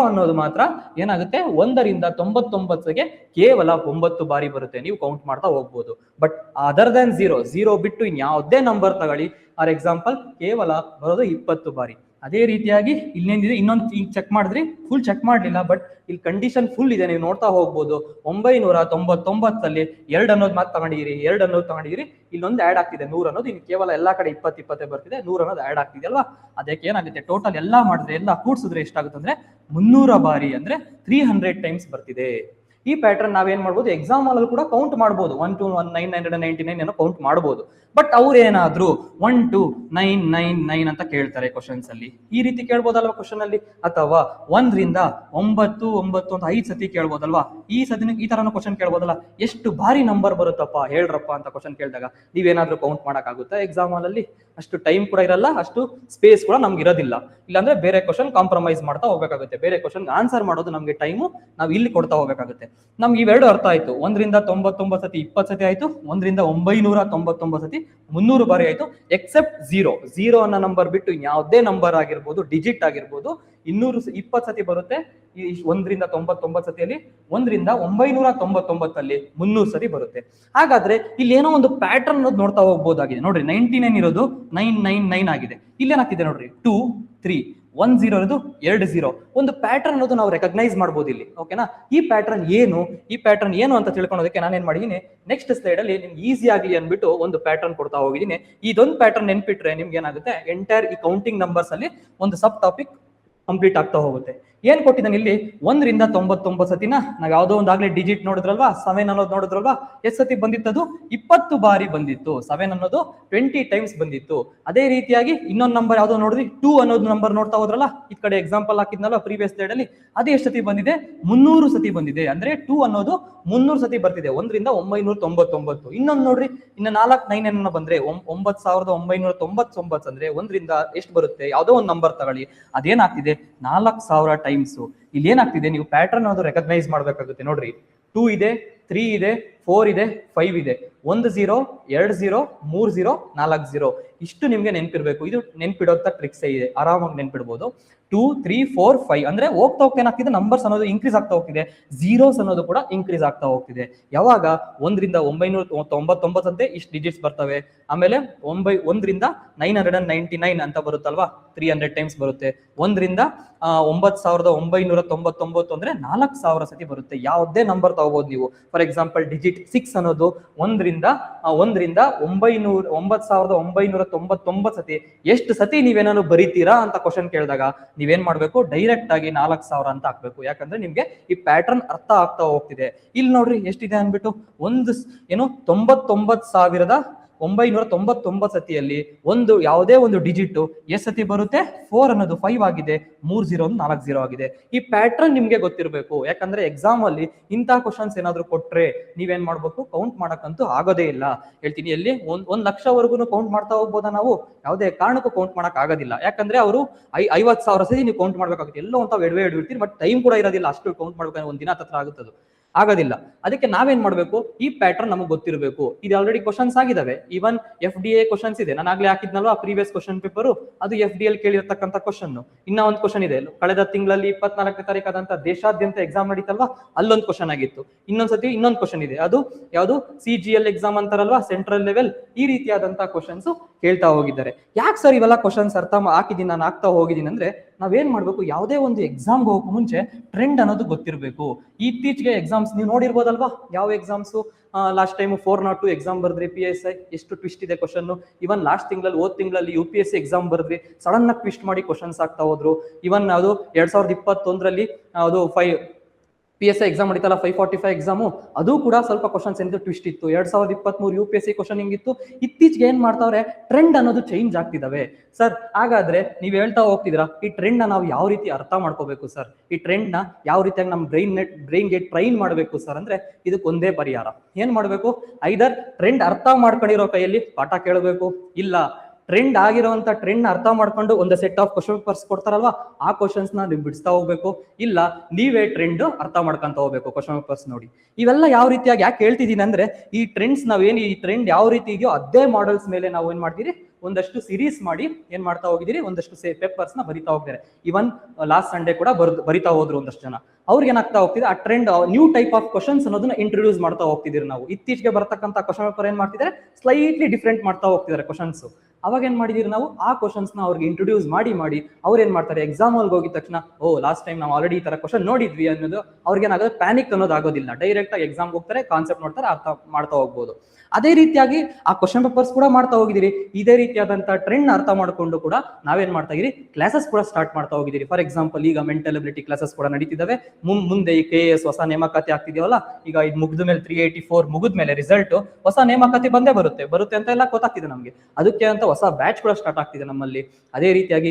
ಅನ್ನೋದು ಮಾತ್ರ ಏನಾಗುತ್ತೆ, 1ರಿಂದ 99ಗೆ ಕೇವಲ 9 ಬಾರಿ ಬರುತ್ತೆ. ನೀವು ಕೌಂಟ್ ಮಾಡ್ತಾ ಹೋಗ್ಬೋದು. ಬಟ್ ಅದರ್ ದನ್ 0 ಬಿಟ್ಟು ಇನ್ಯಾವುದೇ ನಂಬರ್ ತಗೊಳ್ಳಿ, ಫಾರ್ ಎಕ್ಸಾಂಪಲ್ ಕೇವಲ ಬರೋದು 20 ಬಾರಿ. ಅದೇ ರೀತಿಯಾಗಿ ಇಲ್ಲೇನಿದೆ, ಇನ್ನೊಂದು ಈಗ ಚೆಕ್ ಮಾಡಿದ್ರಿ, ಫುಲ್ ಚೆಕ್ ಮಾಡ್ಲಿಲ್ಲ, ಬಟ್ ಇಲ್ಲಿ ಕಂಡೀಷನ್ ಫುಲ್ ಇದೆ, ನೀವು ನೋಡ್ತಾ ಹೋಗ್ಬೋದು. 999 2 ಅನ್ನೋದು ಮಾತ್ರ ತಗೊಂಡಿರಿ, 2 ಅನ್ನೋದು ತಗೊಂಡಿರಿ, ಇಲ್ಲೊಂದು ಆಡ್ ಆಗ್ತಿದೆ 100 ಅನ್ನೋದು. ಇನ್ನು ಕೇವಲ ಎಲ್ಲಾ ಕಡೆ 20 ಬರ್ತಿದೆ, 100 ಅನ್ನೋದು ಆಡ್ ಆಗ್ತಿದೆ ಅಲ್ವಾ. ಅದಕ್ಕೆ ಏನಾಗುತ್ತೆ, ಟೋಟಲ್ ಎಲ್ಲಾ ಮಾಡಿದ್ರೆ, ಎಲ್ಲ ಕೂಡ್ಸಿದ್ರೆ ಎಷ್ಟಾಗುತ್ತೆ ಅಂದ್ರೆ 300 ಬಾರಿ, ಅಂದ್ರೆ 300 ಟೈಮ್ಸ್ ಬರ್ತಿದೆ. ಈ ಪ್ಯಾಟರ್ನ್ ನಾವೇನ್ ಮಾಡ್ಬೋದು, ಎಕ್ಸಾಮ್ ಅಲ್ಲಿ ಕೂಡ ಕೌಂಟ್ ಮಾಡ್ಬೋದು. 1 to 999 ಏನೋ ಕೌಂಟ್ ಮಾಡ್ಬೋದು. ಬಟ್ ಅವ್ರು ಏನಾದ್ರು 1 to 999 ಅಂತ ಕೇಳ್ತಾರೆ ಕ್ವಶನ್ಸ್ ಅಲ್ಲಿ. ಈ ರೀತಿ ಕೇಳ್ಬೋದಲ್ವಾ ಕ್ವಶನ್ ಅಲ್ಲಿ, ಅಥವಾ 1ರಿಂದ 9 ಅಂತ 5 ಸತಿ ಕೇಳ್ಬೋದಲ್ವಾ. ಈ ತರನ ಕ್ವಶನ್ ಕೇಳ್ಬೋದಲ್ಲ. ಎಷ್ಟು ಬಾರಿ ನಂಬರ್ ಬರುತ್ತಪ್ಪ ಹೇಳ್ರಪ್ಪ ಅಂತ ಕ್ವಶನ್ ಕೇಳಿದಾಗ ನೀವೇನಾದ್ರೂ ಕೌಂಟ್ ಮಾಡಕ್ಕಾಗುತ್ತಾ ಎಕ್ಸಾಮ್ ಅಲ್ಲಿ? ಅಷ್ಟು ಟೈಮ್ ಕೂಡ ಇರಲ್ಲ, ಅಷ್ಟು ಸ್ಪೇಸ್ ಕೂಡ ನಮ್ಗೆ ಇರೋದಿಲ್ಲ. ಇಲ್ಲಾಂದ್ರೆ ಬೇರೆ ಕ್ವಶನ್ ಕಾಂಪ್ರಮೈಸ್ ಮಾಡ್ತಾ ಹೋಗ್ಬೇಕಾಗುತ್ತೆ. ಬೇರೆ ಕ್ವಶನ್ ಆನ್ಸರ್ ಮಾಡೋದು ನಮ್ಗೆ ಟೈಮು ನಾವು ಇಲ್ಲಿ ಕೊಡ್ತಾ ಹೋಗ್ಬೇಕಾಗುತ್ತೆ. ನಮ್ಗೆ ಇವೆರಡು ಅರ್ಥ ಆಯ್ತು. 1ರಿಂದ 99 ಸತಿ 20 ಸತಿ ಆಯ್ತು, 1ರಿಂದ 999 ಸತಿ 300 ಬಾರಿ ಆಯ್ತು. ಎಕ್ಸೆಪ್ಟ್ 0 ಅನ್ನೋ ನಂಬರ್ ಬಿಟ್ಟು ಯಾವುದೇ ನಂಬರ್ ಆಗಿರ್ಬೋದು, ಡಿಜಿಟ್ ಆಗಿರ್ಬೋದು, 220 ಸತಿ ಬರುತ್ತೆ. ಈ 1ರಿಂದ 99 ಸತಿಯಲ್ಲಿ, 1ರಿಂದ 999ಅಲ್ಲಿ 300 ಸತಿ ಬರುತ್ತೆ. ಹಾಗಾದ್ರೆ ಇಲ್ಲಿ ಏನೋ ಒಂದು ಪ್ಯಾಟರ್ನ್ ಅನ್ನೋದು ನೋಡ್ತಾ ಹೋಗ್ಬೋದಾಗಿದೆ. ನೋಡ್ರಿ 99 ಇರೋದು 999 ಆಗಿದೆ. ಇಲ್ಲೇನಾಗ್ತಿದೆ ನೋಡ್ರಿ 2 3 1 0 ಇರೋದು 2 0. ಒಂದು ಪ್ಯಾಟರ್ನ್ ಅನ್ನೋದು ನಾವು ರೆಕಗ್ನೈಸ್ ಮಾಡ್ಬೋದು ಇಲ್ಲಿ. ಓಕೆನಾ? ಈ ಪ್ಯಾಟರ್ನ್ ಏನು ಅಂತ ತಿಳ್ಕೊಳ್ಳೋದಕ್ಕೆ ನಾನೇನ್ ಮಾಡಿದೀನಿ, ನೆಕ್ಸ್ಟ್ ಸ್ಲೈಡ್ ಅಲ್ಲಿ ನಿಮ್ಗೆ ಈಸಿ ಆಗ್ಲಿ ಅನ್ಬಿಟ್ಟು ಒಂದು ಪ್ಯಾಟರ್ನ್ ಕೊಡ್ತಾ ಹೋಗಿದ್ದೀನಿ. ಇದೊಂದು ಪ್ಯಾಟರ್ನ್ ನೆನ್ಪಿಟ್ರೆ ನಿಮ್ಗೆ ಏನಾಗುತ್ತೆ, ಎಂಟೈರ್ ಈ ಕೌಂಟಿಂಗ್ ನಂಬರ್ಸ್ ಅಲ್ಲಿ ಒಂದು ಸಬ್ ಟಾಪಿಕ್ ಕಂಪ್ಲೀಟ್ ಆಗ್ತಾ ಹೋಗುತ್ತೆ. ಏನ್ ಕೊಟ್ಟಿದ್ದಾನೆ ಇಲ್ಲಿ, 1ರಿಂದ 99 ಸತಿನ ನಾವ್ ಯಾವ್ದೋ ಒಂದಾಗ್ಲೇ ಡಿಜಿಟ್ ನೋಡಿದ್ರಲ್ವಾ, 7 ಅನ್ನೋದು ನೋಡಿದ್ರಲ್ವಾ, ಎಷ್ಟು ಸತಿ ಬಂದಿತ್ತದು, 20 ಬಾರಿ ಬಂದಿತ್ತು. 7 ಅನ್ನೋದು 20 ಟೈಮ್ಸ್ ಬಂದಿತ್ತು. ಅದೇ ರೀತಿಯಾಗಿ ಇನ್ನೊಂದು ನಂಬರ್ ಯಾವ್ದೋ ನೋಡಿದ್ರಿ, 2 ಅನ್ನೋದು ನಂಬರ್ ನೋಡ್ತಾ ಹೋದ್ರಲ್ಲ, ಈ ಕಡೆ ಎಕ್ಸಾಂಪಲ್ ಹಾಕಿದ್ನಲ್ಲ ಪ್ರೀವಿಯಸ್ ಸ್ಲೈಡ್ ಅಲ್ಲಿ, ಅದೇ ಎಷ್ಟು ಸತಿ ಬಂದಿದೆ, 300 ಸತಿ ಬಂದಿದೆ. ಅಂದ್ರೆ 2 ಅನ್ನೋದು 300 ಸತಿ ಬರ್ತಿದೆ 1ರಿಂದ 999. ಇನ್ನೊಂದು ನೋಡ್ರಿ, ಇನ್ನು 9 ಬಂದ್ರೆ 9999 ಅಂದ್ರೆ 1ರಿಂದ ಎಷ್ಟು ಬರುತ್ತೆ, ಯಾವ್ದೋ ಒಂದು ನಂಬರ್ ತಗೊಳ್ಳಿ, ಅದೇನಾಗ್ತಿದೆ 4000 ಟೈಮ್ಸ್. ಇಲ್ಲಿ ಏನಾಗ್ತಿದೆ, ನೀವು ಪ್ಯಾಟರ್ನ್ ಅದು ರೆಕಗ್ನೈಸ್ ಮಾಡ್ಬೇಕಾಗುತ್ತೆ. ನೋಡ್ರಿ 2 ಇದೆ, 3 ಇದೆ, 4 ಇದೆ, 5 ಇದೆ, 1 0 2 0 3 0 4 0. ಇಷ್ಟು ನಿಮ್ಗೆ ನೆನ್ಪಿರ್ಬೇಕು. ಇದು ನೆನ್ಪಿಡೋಂತ ಟ್ರಿಕ್ಸ್ ಇದೆ, ಆರಾಮಾಗಿ ನೆನ್ಪಿಡ್ಬೋದು. 2 3 4 5 ಅಂದ್ರೆ ಹೋಗ್ತಾ ಹೋಗ್ತಾ ಏನಾಗ್ತಿದೆ, ನಂಬರ್ಸ್ ಅನ್ನೋದು ಇನ್ಕ್ರೀಸ್ ಆಗ್ತಾ ಹೋಗ್ತಿದೆ, ಝೀರೋಸ್ ಅನ್ನೋದು ಕೂಡ ಇನ್ಕ್ರೀಸ್ ಆಗ್ತಾ ಹೋಗ್ತಿದೆ. ಯಾವಾಗ 1ರಿಂದ 999 ಅಂತೆ ಇಷ್ಟು ಡಿಜಿಟ್ಸ್ ಬರ್ತವೆ. ಆಮೇಲೆ 1ರಿಂದ 999 ಅಂತ ಬರುತ್ತಲ್ವಾ, 300 ಟೈಮ್ಸ್ ಬರುತ್ತೆ. 1ರಿಂದ 9999 ಅಂದ್ರೆ 4000 ಸತಿ ಬರುತ್ತೆ. ಯಾವುದೇ ನಂಬರ್ ತಗೋಬಹುದು ನೀವು. ಫಾರ್ ಎಕ್ಸಾಂಪಲ್ ಡಿಜಿಟ್ 6 ಅನ್ನೋದು 1ರಿಂದ 9999 ಸತಿ ಎಷ್ಟು ಸತಿ ನೀವೇನಾದ್ರು ಬರೀತೀರಾ ಅಂತ ಕ್ವಶನ್ ಕೇಳಿದಾಗ ನೀವೇನ್ ಮಾಡ್ಬೇಕು, ಡೈರೆಕ್ಟ್ ಆಗಿ 4000 ಅಂತ ಹಾಕ್ಬೇಕು. ಯಾಕಂದ್ರೆ ನಿಮ್ಗೆ ಈ ಪ್ಯಾಟರ್ನ್ ಅರ್ಥ ಆಗ್ತಾ ಹೋಗ್ತಿದೆ. ಇಲ್ಲಿ ನೋಡ್ರಿ ಎಷ್ಟಿದೆ ಅನ್ಬಿಟ್ಟು, 99,999 ಸತಿಯಲ್ಲಿ ಯಾವುದೇ ಒಂದು ಡಿಜಿಟ್ ಎಷ್ಟು ಸತಿ ಬರುತ್ತೆ, 4 ಅನ್ನೋದು 5 ಆಗಿದೆ, 3 0 40 ಆಗಿದೆ. ಈ ಪ್ಯಾಟರ್ನ್ ನಿಮ್ಗೆ ಗೊತ್ತಿರಬೇಕು. ಯಾಕಂದ್ರೆ ಎಕ್ಸಾಮ್ ಅಲ್ಲಿ ಇಂಥ ಕ್ವಶನ್ಸ್ ಏನಾದ್ರು ಕೊಟ್ರೆ ನೀವೇನ್ ಮಾಡ್ಬೇಕು, ಕೌಂಟ್ ಮಾಡಕ್ಕಂತೂ ಆಗೋದೇ ಇಲ್ಲ. ಹೇಳ್ತೀನಿ, ಎಲ್ಲಿ 1,00,000ವರ್ಗು ಕೌಂಟ್ ಮಾಡ್ತಾ ಹೋಗ್ಬೋದಾ ನಾವು, ಯಾವುದೇ ಕಾರಣಕ್ಕೂ ಕೌಂಟ್ ಮಾಡಕ್ ಆಗೋದಿಲ್ಲ. ಯಾಕಂದ್ರೆ ಅವರು 50,000 ಸತಿ ನೀವು ಕೌಂಟ್ ಮಾಡ್ಬೇಕಾಗುತ್ತೆ. ಎಲ್ಲೋ ಅಂತ ಎಡವಿರ್ತೀರಿ, ಬಟ್ ಟೈಮ್ ಕೂಡ ಇರೋದಿಲ್ಲ ಅಷ್ಟು ಕೌಂಟ್ ಮಾಡ್ಬೇಕು, ಒಂದ್ ದಿನ ಹತ್ರ ಆಗುತ್ತದು ಆಗೋದಿಲ್ಲ. ಅದಕ್ಕೆ ನಾವೇನ್ ಮಾಡ್ಬೇಕು, ಈ ಪ್ಯಾಟರ್ನ್ ನಮಗೆ ಗೊತ್ತಿರಬೇಕು. ಇದು ಆಲ್ರೆಡಿ ಕ್ವಶನ್ಸ್ ಆಗಿದಾವೆ. ಈವನ್ FDA ಕ್ವಶನ್ಸ್ ಇದೆ, ನಾನು ಆಗ್ಲೇ ಹಾಕಿದ್ನಲ್ವಾ ಪ್ರೀವಿಯಸ್ ಕ್ವಶನ್ ಪೇಪರ್, ಅದು FDL ಕೇಳಿರ್ತಕ್ಕಂಥ ಕ್ವಶನ್. ಇನ್ನ ಒಂದು ಕ್ವಶನ್ ಇದೆ, ಕಳೆದ ತಿಂಗಳಲ್ಲಿ 24ನೇ ತಾರೀಕು ಆದಂತ ದೇಶಾದ್ಯಂತ ಎಕ್ಸಾಮ್ ನಡೀತಲ್ವಾ, ಅಲ್ಲೊಂದು ಕ್ವಶನ್ ಆಗಿತ್ತು. ಇನ್ನೊಂದ್ಸತಿ ಇನ್ನೊಂದು ಕ್ವಶನ್ ಇದೆ, ಅದು ಯಾವುದು CGL ಎಕ್ಸಾಮ್ ಅಂತಾರಲ್ವಾ, ಸೆಂಟ್ರಲ್ ಲೆವೆಲ್. ಈ ರೀತಿಯಾದಂತಹ ಕ್ವಶನ್ಸ್ ಕೇಳ್ತಾ ಹೋಗಿದ್ದಾರೆ. ಯಾಕೆ ಸರ್ ಇವೆಲ್ಲ ಕ್ವಶನ್ಸ್ ಹಾಕಿದ್ದೀನಿ, ನಾನು ಆಗ್ತಾ ಹೋಗಿದ್ದೀನಿ ಅಂದ್ರೆ, ನಾವೇನ್ ಮಾಡ್ಬೇಕು, ಯಾವುದೇ ಒಂದು ಎಕ್ಸಾಮ್ಗೆ ಹೋಗೋ ಮುಂಚೆ ಟ್ರೆಂಡ್ ಅನ್ನೋದು ಗೊತ್ತಿರಬೇಕು. ಇತ್ತೀಚೆಗೆ ಎಕ್ಸಾಮ್ಸ್ ನೀವು ನೋಡಿರ್ಬೋದಲ್ವಾ, ಯಾವ ಎಕ್ಸಾಮ್ಸ್ ಲಾಸ್ಟ್ ಟೈಮ್ 402 ಎಕ್ಸಾಮ್ ಬರ್ದ್ರಿ, PSI ಎಷ್ಟು ಟ್ವಿಸ್ಟ್ ಇದೆ ಕ್ವಶನ್. ಇವನ್ ಲಾಸ್ಟ್ ತಿಂಗಳಲ್ಲಿ UPSC ಎಕ್ಸಾಮ್ ಬರ್ದ್ರಿ, ಸಡನ್ ಆಗಿ ಟ್ವಿಸ್ಟ್ ಮಾಡಿ ಕ್ವಶನ್ಸ್ ಆಗ್ತಾ ಹೋದ್ರು. ಇವನ್ ಅದು 2021ರಲ್ಲಿ ಅದು PSI ಎಕ್ಸಾಮ್ ನಡೀತಲ್ಲ, 545 ಎಕ್ಸಾಮು, ಅದು ಕೂಡ ಸ್ವಲ್ಪ ಕ್ವಶನ್ಸ್ ಏನಿದೆ ಟ್ವಿಸ್ಟ್ ಇತ್ತು. 2023 UPSC ಕ್ವಶನ್ ಹಿಂಗಿತ್ತು. ಇತ್ತೀಚೆಗೆ ಏನ್ ಮಾಡ್ತಾವ್ರೆ, ಟ್ರೆಂಡ್ ಅನ್ನೋದು ಚೇಂಜ್ ಆಗ್ತಿದಾವೆ. ಸರ್ ಹಾಗಾದ್ರೆ ನೀವ್ ಹೇಳ್ತಾ ಹೋಗ್ತಿದ್ದೀರಾ, ಈ ಟ್ರೆಂಡ್ ನ ನಾವು ಯಾವ ರೀತಿ ಅರ್ಥ ಮಾಡ್ಕೋಬೇಕು ಸರ್, ಈ ಟ್ರೆಂಡ್ ನ ಯಾವ ರೀತಿಯಾಗಿ ನಮ್ಮ ಬ್ರೈನ್ಗೆ ಟ್ರೈನ್ ಮಾಡಬೇಕು ಸರ್ ಅಂದ್ರೆ, ಇದಕ್ಕೆ ಒಂದೇ ಪರಿಹಾರ. ಏನ್ ಮಾಡ್ಬೇಕು, ಐದರ್ ಟ್ರೆಂಡ್ ಅರ್ಥ ಮಾಡ್ಕೊಂಡಿರೋ ಕೈಯಲ್ಲಿ ಪಾಠ ಕೇಳಬೇಕು, ಇಲ್ಲ ಟ್ರೆಂಡ್ ಆಗಿರುವಂತ ಟ್ರೆಂಡ್ ಅರ್ಥ ಮಾಡ್ಕೊಂಡು ಒಂದು ಸೆಟ್ ಆಫ್ ಕ್ವಶನ್ ಪೇಪರ್ಸ್ ಕೊಡ್ತಾರಲ್ವಾ, ಆ ಕ್ವಶನ್ಸ್ ನ ನೀವು ಬಿಡಿಸ್ತಾ ಹೋಗ್ಬೇಕು, ಇಲ್ಲ ನೀವೇ ಟ್ರೆಂಡ್ ಅರ್ಥ ಮಾಡ್ಕೊಂತ ಹೋಗ್ಬೇಕು ಕ್ವಶನ್ ಪೇಪರ್ಸ್ ನೋಡಿ. ಇವೆಲ್ಲ ಯಾವ ರೀತಿಯಾಗಿ ಯಾಕೆ ಹೇಳ್ತಿದ್ದೀನಿ ಅಂದ್ರೆ, ಈ ಟ್ರೆಂಡ್ಸ್ ಈ ಟ್ರೆಂಡ್ ಯಾವ ರೀತಿ ಇದೆಯೋ ಅದೇ ಮಾಡೆಲ್ಸ್ ಮೇಲೆ ನಾವು ಏನ್ ಮಾಡ್ತೀರಿ, ಒಂದಷ್ಟು ಸಿರೀಸ್ ಮಾಡಿ ಏನ್ ಮಾಡ್ತಾ ಹೋಗಿದ್ದೀರಿ, ಒಂದಷ್ಟು ಪೇಪರ್ಸ್ ನ ಬರಿತಾ ಹೋಗ್ತಾರೆ. ಇವನ್ ಲಾಸ್ಟ್ ಸಂಡೇ ಕೂಡ ಬರಿತಾ ಹೋದ್ರು ಒಂದಷ್ಟು ಜನ. ಅವ್ರಿಗೆ ಏನಾಗ್ತಾ ಹೋಗ್ತಿದೆ, ಆ trend new type of questions ಅನ್ನೋದನ್ನ ಇಂಟ್ರೊಡ್ಯೂಸ್ ಮಾಡ್ತಾ ಹೋಗ್ತಿದ್ದೀರಿ. ನಾವು ಇತ್ತೀಚೆಗೆ ಬರ್ತಕ್ಕಂಥ ಕ್ವಶನ್ ಪೇಪರ್ ಏನ್ ಮಾಡ್ತಿದ್ದಾರೆ, ಸ್ಲೈಟ್ಲಿ ಡಿಫ್ರೆಂಟ್ ಮಾಡ್ತಾ ಹೋಗ್ತಿದ್ದಾರೆ ಕ್ವಶನ್ಸ್. ಅವಾಗ ಏನ್ ಮಾಡಿದೀರಿ, ನಾವು ಆ ಕ್ವಶನ್ಸ್ ನ ಅವ್ರಿಗೆ ಇಂಟ್ರೊಡ್ಯೂಸ್ ಮಾಡಿ ಅವ್ರು ಏನ್ ಮಾಡ್ತಾರೆ, ಎಕ್ಸಾಮ್ ಅಲ್ಲಿ ಹೋಗಿದ ತಕ್ಷಣ ಲಾಸ್ಟ್ ಟೈಮ್ ನಾವು ಆಲ್ರೆಡಿ ಈ ತರ ಕ್ವಶನ್ ನೋಡಿದ್ವಿ ಅನ್ನೋದು ಅವ್ರಿಗೆ ಏನಾಗೋದು, ಪ್ಯಾನಿಕ್ ಅನ್ನೋದು ಆಗೋದಿಲ್ಲ. ಡೈರೆಕ್ಟ್ ಆಗಿ ಎಕ್ಸಾಮ್ ಹೋಗ್ತಾರೆ, ಕಾನ್ಸೆಪ್ಟ್ ನೋಡ್ತಾರೆ, ಅರ್ಥ ಮಾಡ್ತಾ ಹೋಗ್ಬೋದು. ಅದೇ ರೀತಿಯಾಗಿ ಆ ಕ್ವಶನ್ ಪೇಪರ್ಸ್ ಕೂಡ ಮಾಡ್ತಾ ಹೋಗಿದ್ದೀರಿ. ಇದೇ ರೀತಿಯಾದಂತಹ ಟ್ರೆಂಡ್ ಅರ್ಥ ಮಾಡ್ಕೊಂಡು ಕೂಡ ನಾವೇನ್ ಮಾಡ್ತಾ ಇದೀರಿ, ಕ್ಲಾಸಸ್ ಕೂಡ ಸ್ಟಾರ್ಟ್ ಮಾಡ್ತಾ ಹೋಗಿದ್ದೀರಿ. ಫಾರ್ ಎಕ್ಸಾಂಪಲ್ ಈಗ ಮೆಂಟಲ್ ಅಬಿಲಿಟಿ ಕ್ಲಾಸಸ್ ಕೂಡ ನಡೀತಿದ್ದಾವೆ. ಮುಂದೆ ಈ KAS ಹೊಸ ನೇಮಕಾತಿ ಆಗ್ತಿದೆಯಲ್ಲ, ಈಗ ಇದು ಮುಗಿದ ಮೇಲೆ 384 ಮುಗಿದ ಮೇಲೆ ರಿಸಲ್ಟ್ ಹೊಸ ನೇಮಕಾತಿ ಬಂದೇ ಬರುತ್ತೆ ಅಂತ ಎಲ್ಲ ಗೊತ್ತಾಗ್ತಿದೆ ನಮ್ಗೆ. ಅದಕ್ಕೆ ಅಂತ ಹೊಸ ಬ್ಯಾಚ್ ಕೂಡ ಸ್ಟಾರ್ಟ್ ಆಗ್ತಿದೆ ನಮ್ಮಲ್ಲಿ. ಅದೇ ರೀತಿಯಾಗಿ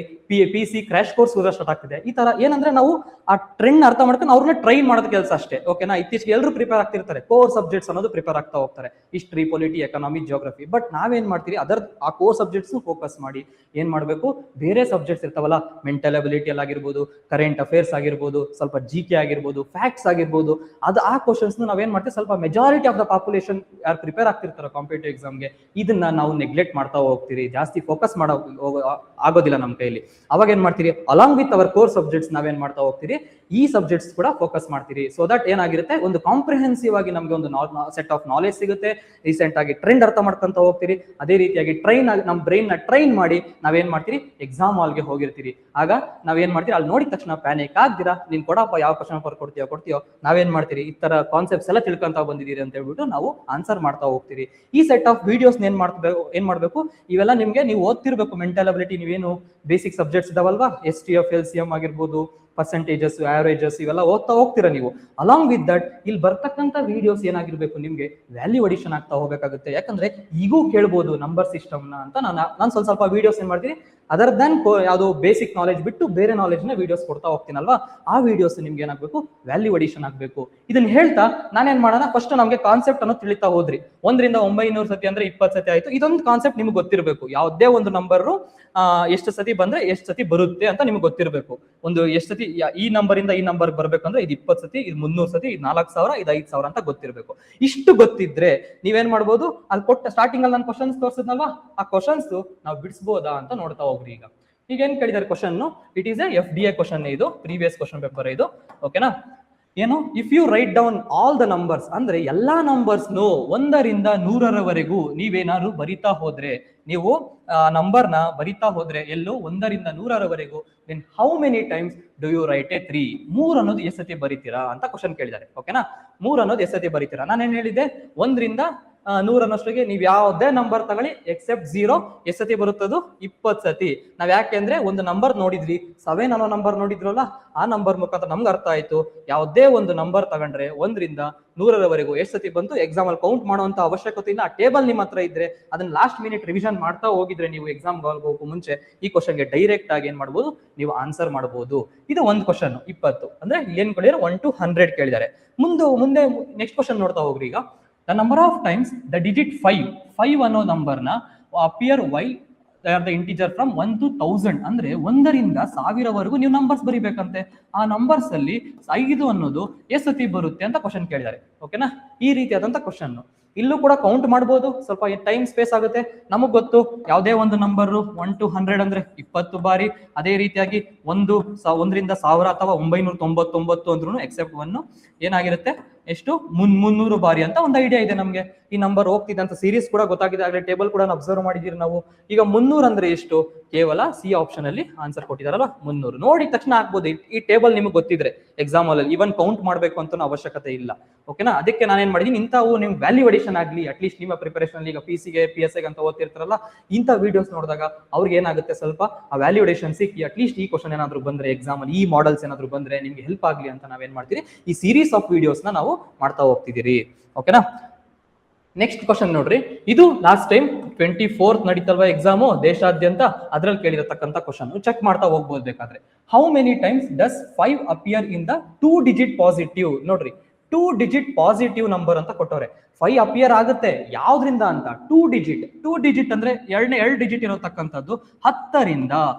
PC ಕ್ರಾಶ್ ಕೋರ್ಸ್ ಕೂಡ ಸ್ಟಾರ್ಟ್ ಆಗ್ತಿದೆ. ಈ ತರ ಏನಂದ್ರೆ ನಾವು ಆ ಟ್ರೆಂಡ್ ಅರ್ಥ ಮಾಡ್ಕೊಂಡು ಅವ್ರನ್ನ ಟ್ರೈನ್ ಮಾಡೋದು ಕೆಲಸ ಅಷ್ಟೇ. ಓಕೆನಾ, ಇತ್ತೀಚೆಗೆ ಎಲ್ಲರೂ ಪ್ರಿಪೇರ್ ಆಗ್ತಿರ್ತಾರೆ, ಕೋರ್ ಸಬ್ಜೆಕ್ಟ್ಸ್ ಅನ್ನೋದು ಪ್ರಿಪೇರ್ ಆಗ್ತಾ ಹೋಗ್ತಾರೆ, history, polity, economy, geography. But ನಾವೇನ್ ಮಾಡ್ತೀವಿ, ಆ ಕೋರ್ ಸಬ್ಜೆಕ್ಟ್ಸ್ ಫೋಕಸ್ ಮಾಡಿ ಏನ್ ಮಾಡ್ಬೇಕು, ಬೇರೆ ಸಬ್ಜೆಕ್ಟ್ಸ್ ಇರ್ತಾವಲ್ಲ, ಮೆಂಟಲ್ ಅಬಿಲಿಟಿ ಆಗಿರ್ಬೋದು, ಕರೆಂಟ್ ಅಫೇರ್ಸ್ ಆಗಿರ್ಬೋದು, ಸ್ವಲ್ಪ GK ಆಗಿರ್ಬೋದು, ಫ್ಯಾಕ್ಟ್ಸ್ ಆಗಿರ್ಬೋದು, ಆ ಕ್ವಶನ್ಸ್ ನಾವೇನ್ ಮಾಡ್ತೀವಿ, ಸ್ವಲ್ಪ ಮೆಜಾರಿಟಿ ಆಫ್ ದ ಪಾಪ್ಯುಲೇಷನ್ ಯಾರು ಪ್ರಿಪೇರ್ ಆಗ್ತಿರ್ತಾರೋ ಕಾಂಪಿಟೇಟಿವ್ ಎಕ್ಸಾಮ್ಗೆ, ಇದನ್ನ ನಾವು ನೆಗ್ಲೆಕ್ಟ್ ಮಾಡ್ತಾ ಹೋಗ್ತೀರಿ. ಜಾಸ್ತಿ ಫೋಕಸ್ ಆಗೋದಿಲ್ಲ ನಮ್ಮ ಕೈಯಲ್ಲಿ. ಅವಾಗ ಏನ್ ಮಾಡ್ತೀರಿ, along with our core subjects ನಾವೇನ್ ಮಾಡ್ತಾ ಹೋಗ್ತೀರಿ, ಈ ಸಬ್ಜೆಕ್ಟ್ಸ್ ಕೂಡ ಫೋಕಸ್ ಮಾಡ್ತೀರಿ. ಸೊ ದಟ್ ಏನಾಗಿರುತ್ತೆ, ಒಂದು ಕಾಂಪ್ರಿಹೆನ್ಸಿವ್ ಆಗಿ ನಮ್ಗೆ ಒಂದು ಸೆಟ್ ಆಫ್ ನಾಲೆಜ್ ಸಿಗುತ್ತೆ. ರೀಸೆಂಟ್ ಆಗಿ ಟ್ರೆಂಡ್ ಅರ್ಥ ಮಾಡ್ಕೊಂತ ಹೋಗ್ತೀರಿ. ಅದೇ ರೀತಿಯಾಗಿ ನಮ್ಮ ಬ್ರೈನ್ ನ ಟ್ರೈನ್ ಮಾಡಿ ನಾವೇನ್ ಮಾಡ್ತೀರಿ, ಎಕ್ಸಾಮ್ ಹಾಲ್ಗೆ ಹೋಗಿರ್ತೀರಿ. ಆಗ ನಾವೇನ್ ಮಾಡ್ತೀರಿ, ಅಲ್ಲಿ ನೋಡಿದ ತಕ್ಷಣ ಪ್ಯಾನಿಕ್ ಆಗ್ದಿರಾ, ನೀನ್ ಕೊಡಪ್ಪ ಯಾವ ಕ್ವಶನ್ ಪೇಪರ್ ಕೊಡ್ತೀಯೋ ನಾವೇನ್ ಮಾಡ್ತೀರಿ, ಈ ತರ ಕಾನ್ಸೆಪ್ಟ್ಸ್ ಎಲ್ಲ ತಿಳ್ಕೊಂತ ಬಂದಿದ್ದೀರಿ ಅಂತ ಹೇಳ್ಬಿಟ್ಟು ನಾವು ಆನ್ಸರ್ ಮಾಡ್ತಾ ಹೋಗ್ತೀರಿ. ಈ ಸೆಟ್ ಆಫ್ ವಿಡಿಯೋಸ್ ಏನ್ ಮಾಡ್ಬೇಕು, ಇವೆಲ್ಲ ನಿಮ್ಗೆ ನೀವು ಓದ್ತಿರ್ಬೇಕು. ಮೆಂಟಲ್ ಅಬಿಲಿಟಿ ನೀವೇನು ಬೇಸಿಕ್ ಸಬ್ಜೆಕ್ಟ್ಸ್ ಇದಾವಲ್ವಾ, STF LCM ಆಗಿರ್ಬೋದು, ಪರ್ಸೆಂಟೇಜಸ್, ಆವರೇಜಸ್, ಇವೆಲ್ಲ ಓದ್ತಾ ಹೋಗ್ತೀರಾ ನೀವು. ಅಲಾಂಗ್ ವಿತ್ ದಟ್ ಇಲ್ಲಿ ಬರ್ತಕ್ಕಂಥ ವಿಡಿಯೋಸ್ ಏನಾಗಿರ್ಬೇಕು, ನಿಮ್ಗೆ ವ್ಯಾಲ್ಯೂ ಅಡಿಷನ್ ಆಗ್ತಾ ಹೋಗ್ಬೇಕಾಗುತ್ತೆ. ಯಾಕಂದ್ರೆ ಈಗೂ ಕೇಳ್ಬೋದು ನಂಬರ್ ಸಿಸ್ಟಮ್ ನ ಅಂತ ನಾನು ಸ್ವಲ್ಪ ವಿಡಿಯೋಸ್ ಏನ್ ಮಾಡ್ತೀನಿ, ಅದರ್ ದನ್ ಯಾವುದು ಬೇಸಿಕ್ ನಾಲೆಜ್ ಬಿಟ್ಟು ಬೇರೆ ನಾಲೆಜ್ ನ ವಿಡಿಯೋಸ್ ಕೊಡ್ತಾ ಹೋಗ್ತೀನಲ್ವಾ, ಆ ವಿಡಿಯೋಸ್ ನಿಮ್ಗೆ ಏನಾಗಬೇಕು, ವ್ಯಾಲ್ಯೂ ಅಡಿಷನ್ ಆಗ್ಬೇಕು. ಇದನ್ನ ಹೇಳ್ತಾ ನಾನೇನ್ ಮಾಡೋಣ, ಫಸ್ಟ್ ನಮ್ಗೆ ಕಾನ್ಸೆಪ್ಟ್ ಅನ್ನು ತಿಳಿತಾ ಹೋದ್ರಿ. 1 ರಿಂದ 900 ಸತಿ ಅಂದ್ರೆ 20 ಸತಿ ಆಯ್ತು. ಇದೊಂದು ಕಾನ್ಸೆಪ್ಟ್ ನಿಮ್ಗೆ ಗೊತ್ತಿರಬೇಕು. ಯಾವುದೇ ಒಂದು ನಂಬರ್ ಎಷ್ಟು ಸತಿ ಬಂದ್ರೆ ಎಷ್ಟು ಸತಿ ಬರುತ್ತೆ ಅಂತ ನಿಮ್ಗೆ ಗೊತ್ತಿರಬೇಕು. ಒಂದು ಎಷ್ಟು ಸತಿ ಈ ನಂಬರ್ ಇಂದ ಈ ನಂಬರ್ ಬರ್ಬೇಕಂದ್ರೆ ಇದು 20 ಸತಿ, ಇದು 300 ಸತಿ, ಇದು 4000, ಇದು 5000 ಅಂತ ಗೊತ್ತಿರಬೇಕು. ಇಷ್ಟು ಗೊತ್ತಿದ್ರೆ ನೀವೇನ್ ಮಾಡ್ಬೋದು, ಅಲ್ಲಿ ಕೊಟ್ಟ ಸ್ಟಾರ್ಟಿಂಗ್ ಅಲ್ಲಿ ನಾನು ಕ್ವಶನ್ಸ್ ತೋರಿಸಿದ್ನಲ್ವಾ, ಆ ಕ್ವಶನ್ಸ್ ನಾವು ಬಿಡಿಸಬಹುದಾ ಅಂತ ನೋಡ್ತಾ ಹೋಗ್ರಿ. ಈಗ ಏನ್ ಕೇಳಿದಾರೆ question, it is a FDA question, ಇದು ಪ್ರೀವಿಯಸ್ ಕ್ವಶನ್ ಪೇಪರ್ ಇದು. ಓಕೆನಾ, ಏನು, if you write down all the numbers, ಅಂದ್ರೆ ಎಲ್ಲಾ ನಂಬರ್ಸ್ 1 ರಿಂದ 100ರವರೆಗೂ ನೀವೇನಾದ್ರು ಬರಿತಾ ಹೋದ್ರೆ, ನೀವು ನಂಬರ್ನ ಬರಿತಾ ಹೋದ್ರೆ ಎಲ್ಲೋ 1 ರಿಂದ 100ರವರೆಗೂ, then how many times do you write a 3? 3 ಅನ್ನೋದು ಎಷ್ಟು ಸತಿ ಬರೀತೀರಾ ಅಂತ ಕ್ವಶನ್ ಕೇಳಿದ್ದಾರೆ. ಓಕೆನಾ, 3 ಅನ್ನೋದು ಎಷ್ಟು ಸತಿ ಬರೀತೀರಾ? ನಾನೇನ್ ಹೇಳಿದ್ದೆ, 1 ರಿಂದ 100 ಅನ್ನೋಷ್ಟಿಗೆ ನೀವು ಯಾವುದೇ ನಂಬರ್ ತಗೊಳ್ಳಿ ಎಕ್ಸೆಪ್ಟ್ 0, ಎಷ್ಟು ಸತಿ ಬರುತ್ತದು, 20 ಸತಿ. ನಾವ್ ಯಾಕೆಂದ್ರೆ ಒಂದು ನಂಬರ್ ನೋಡಿದ್ರಿ, 7 ಅನ್ನೋ ನಂಬರ್ ನೋಡಿದ್ರಲ್ಲ, ಆ ನಂಬರ್ ಮುಖಾಂತರ ನಮ್ಗೆ ಅರ್ಥ ಆಯ್ತು, ಯಾವುದೇ ಒಂದು ನಂಬರ್ ತಗೊಂಡ್ರೆ 1 ರಿಂದ 100ರವರೆಗೂ ಎಷ್ಟು ಸತಿ ಬಂತು ಎಕ್ಸಾಮ್ ಅಲ್ಲಿ ಕೌಂಟ್ ಮಾಡುವಂತ ಅವಶ್ಯಕತೆ ಇಲ್ಲ. ಆ ಟೇಬಲ್ ನಿಮ್ಮ ಹತ್ರ ಇದ್ರೆ ಅದನ್ನ ಲಾಸ್ಟ್ ಮಿನಿಟ್ ರಿವಿಷನ್ ಮಾಡ್ತಾ ಹೋಗಿದ್ರೆ ನೀವು ಎಕ್ಸಾಮ್ ಹೋಗೋ ಮುಂಚೆ ಈ ಕ್ವಶನ್ಗೆ ಡೈರೆಕ್ಟ್ ಆಗಿ ಏನ್ ಮಾಡ್ಬೋದು, ನೀವು ಆನ್ಸರ್ ಮಾಡಬಹುದು. ಇದು ಒಂದು ಕ್ವಶನ್ 20 ಅಂದ್ರೆ ಏನ್ ಕೇಳಿದ್ರೆ 1 to 100 ಕೇಳಿದ್ದಾರೆ. ಮುಂದೆ ನೆಕ್ಸ್ಟ್ ಕ್ವಶನ್ ನೋಡ್ತಾ ಹೋಗ್ರಿ. ಈಗ the number of times the digit 5 ಅನ್ನೋ ನಂಬರ್ ನ appear while they are the integer from 1 to 1000, ಅಂದ್ರೆ 1 ರಿಂದ 1000ವರೆಗೂ ನೀವು ನಂಬರ್ಸ್ ಬರಿಬೇಕಂತೆ. ಆ ನಂಬರ್ಸ್ ಅಲ್ಲಿ 5 ಅನ್ನೋದು ಎಷ್ಟು ಸತಿ ಬರುತ್ತೆ ಅಂತ ಕ್ವಶನ್ ಕೇಳಿದ್ದಾರೆ. ಓಕೆನಾ, ಈ ರೀತಿಯಾದಂತ ಕ್ವಶನ್. ಇಲ್ಲೂ ಕೂಡ ಕೌಂಟ್ ಮಾಡ್ಬೋದು, ಸ್ವಲ್ಪ ಟೈಮ್ ಸ್ಪೇಸ್ ಆಗುತ್ತೆ. ನಮಗ್ ಗೊತ್ತು ಯಾವುದೇ ಒಂದು ನಂಬರ್ 1 to 100 ಅಂದ್ರೆ 20 ಬಾರಿ. ಅದೇ ರೀತಿಯಾಗಿ 1 ರಿಂದ 1000 ಅಥವಾ 999 ಅಂದ್ರೂ ಎಕ್ಸೆಪ್ಟ್ 1 ಏನಾಗಿರುತ್ತೆ, ಎಷ್ಟು 300 ಬಾರಿ ಅಂತ ಒಂದು ಐಡಿಯಾ ಇದೆ ನಮ್ಗೆ. ಈ ನಂಬರ್ ಹೋಗ್ತಿದೆ ಅಂತ ಸೀರೀಸ್ ಕೂಡ ಗೊತ್ತಾಗಿದೆ, ಆಗಲೇ ಟೇಬಲ್ ಕೂಡ ಅಬ್ಸರ್ವ್ ಮಾಡಿದೀರಿ ನಾವು. ಈಗ 300 ಅಂದ್ರೆ ಎಷ್ಟು, ಕೇವಲ ಸಿ ಆಪ್ಷನ್ ಅಲ್ಲಿ ಆನ್ಸರ್ ಕೊಟ್ಟಿದಾರಲ್ಲ 300. ನೋಡಿದ ತಕ್ಷಣ ಆಗ್ಬೋದು, ಈ ಟೇಬಲ್ ನಿಮ್ಗೆ ಗೊತ್ತಿದ್ರೆ ಎಕ್ಸಾಮ್ ಅಲ್ಲಿ ಇವನ್ ಕೌಂಟ್ ಮಾಡ್ಬೇಕು ಅಂತ ಅವಶ್ಯಕತೆ ಇಲ್ಲ. ಓಕೆನಾ, ಅದಕ್ಕೆ ನಾನೇನ್ ಮಾಡಿದೀನಿ, ಇಂಥವು ನೀವು ವ್ಯಾಲ್ಯೂ ಅಡಿಷನ್ ಆಗ್ಲಿ, ಅಟ್ಲೀಸ್ಟ್ ನಿಮ್ಮ ಪ್ರಿಪರೇಷನ್ ಅಲ್ಲಿ ಈಗ PC ಗೆ PSI ಅಂತ ಓದ್ತಿರ್ತಾರಲ್ಲ, ಇಂಥ ವಿಡಿಯೋಸ್ ನೋಡಿದಾಗ ಅವ್ರಿಗೆ ಏನಾಗುತ್ತೆ, ಸ್ವಲ್ಪ ಆ ವ್ಯಾಲ್ಯೂ ಅಡಿಷನ್ ಸಿಕ್ಕಿ ಅಟ್ಲೀಸ್ಟ್ ಈ ಕ್ವಶನ್ ಏನಾದ್ರು ಬಂದ್ರೆ ಎಕ್ಸಾಮ್ ಅಲ್ಲಿ, ಈ ಮಾಡೆಲ್ಸ್ ಏನಾದ್ರು ಬಂದ್ರೆ ನಿಮ್ಗೆ ಹೆಲ್ಪ್ ಆಗ್ಲಿ ಅಂತ ನಾವೇನ್ ಮಾಡ್ತೀರಿ, ಈ ಸೀರೀಸ್ ಆಫ್ ವಿಡಿಯೋಸ್ ನಾವು ಮಾಡ್ತಾ ಹೋಗ್ತಿದ್ದೀರಿ. ಓಕೆನಾ, ನೆಕ್ಸ್ಟ್ ಕ್ವಶನ್ ನೋಡ್ರಿ. ಇದು ಲಾಸ್ಟ್ ಟೈಮ್ 24th ನಡೀತಲ್ವಾ ಎಕ್ಸಾಮು ದೇಶಾದ್ಯಂತ, ಅದ್ರಲ್ಲಿ ಕೇಳಿರತಕ್ಕಂತ ಕ್ವಶನ್ ಚೆಕ್ ಮಾಡ್ತಾ ಹೋಗ್ಬೋದು ಬೇಕಾದ್ರೆ. How many times does 5 appear in the 2 digit positive? ನೋಡ್ರಿ, 2 ಡಿಜಿಟ್ ಪಾಸಿಟಿವ್ ನಂಬರ್ ಅಂತ ಕೊಟ್ಟವ್ರೆ. 5 ಅಪಿಯರ್ ಆಗುತ್ತೆ ಯಾವ್ದ್ರಿಂದ ಅಂತ, 2 ಡಿಜಿಟ್ ಅಂದ್ರೆ 2 ಡಿಜಿಟ್ ಇರತಕ್ಕಂಥದ್ದು. 10 ರಿಂದ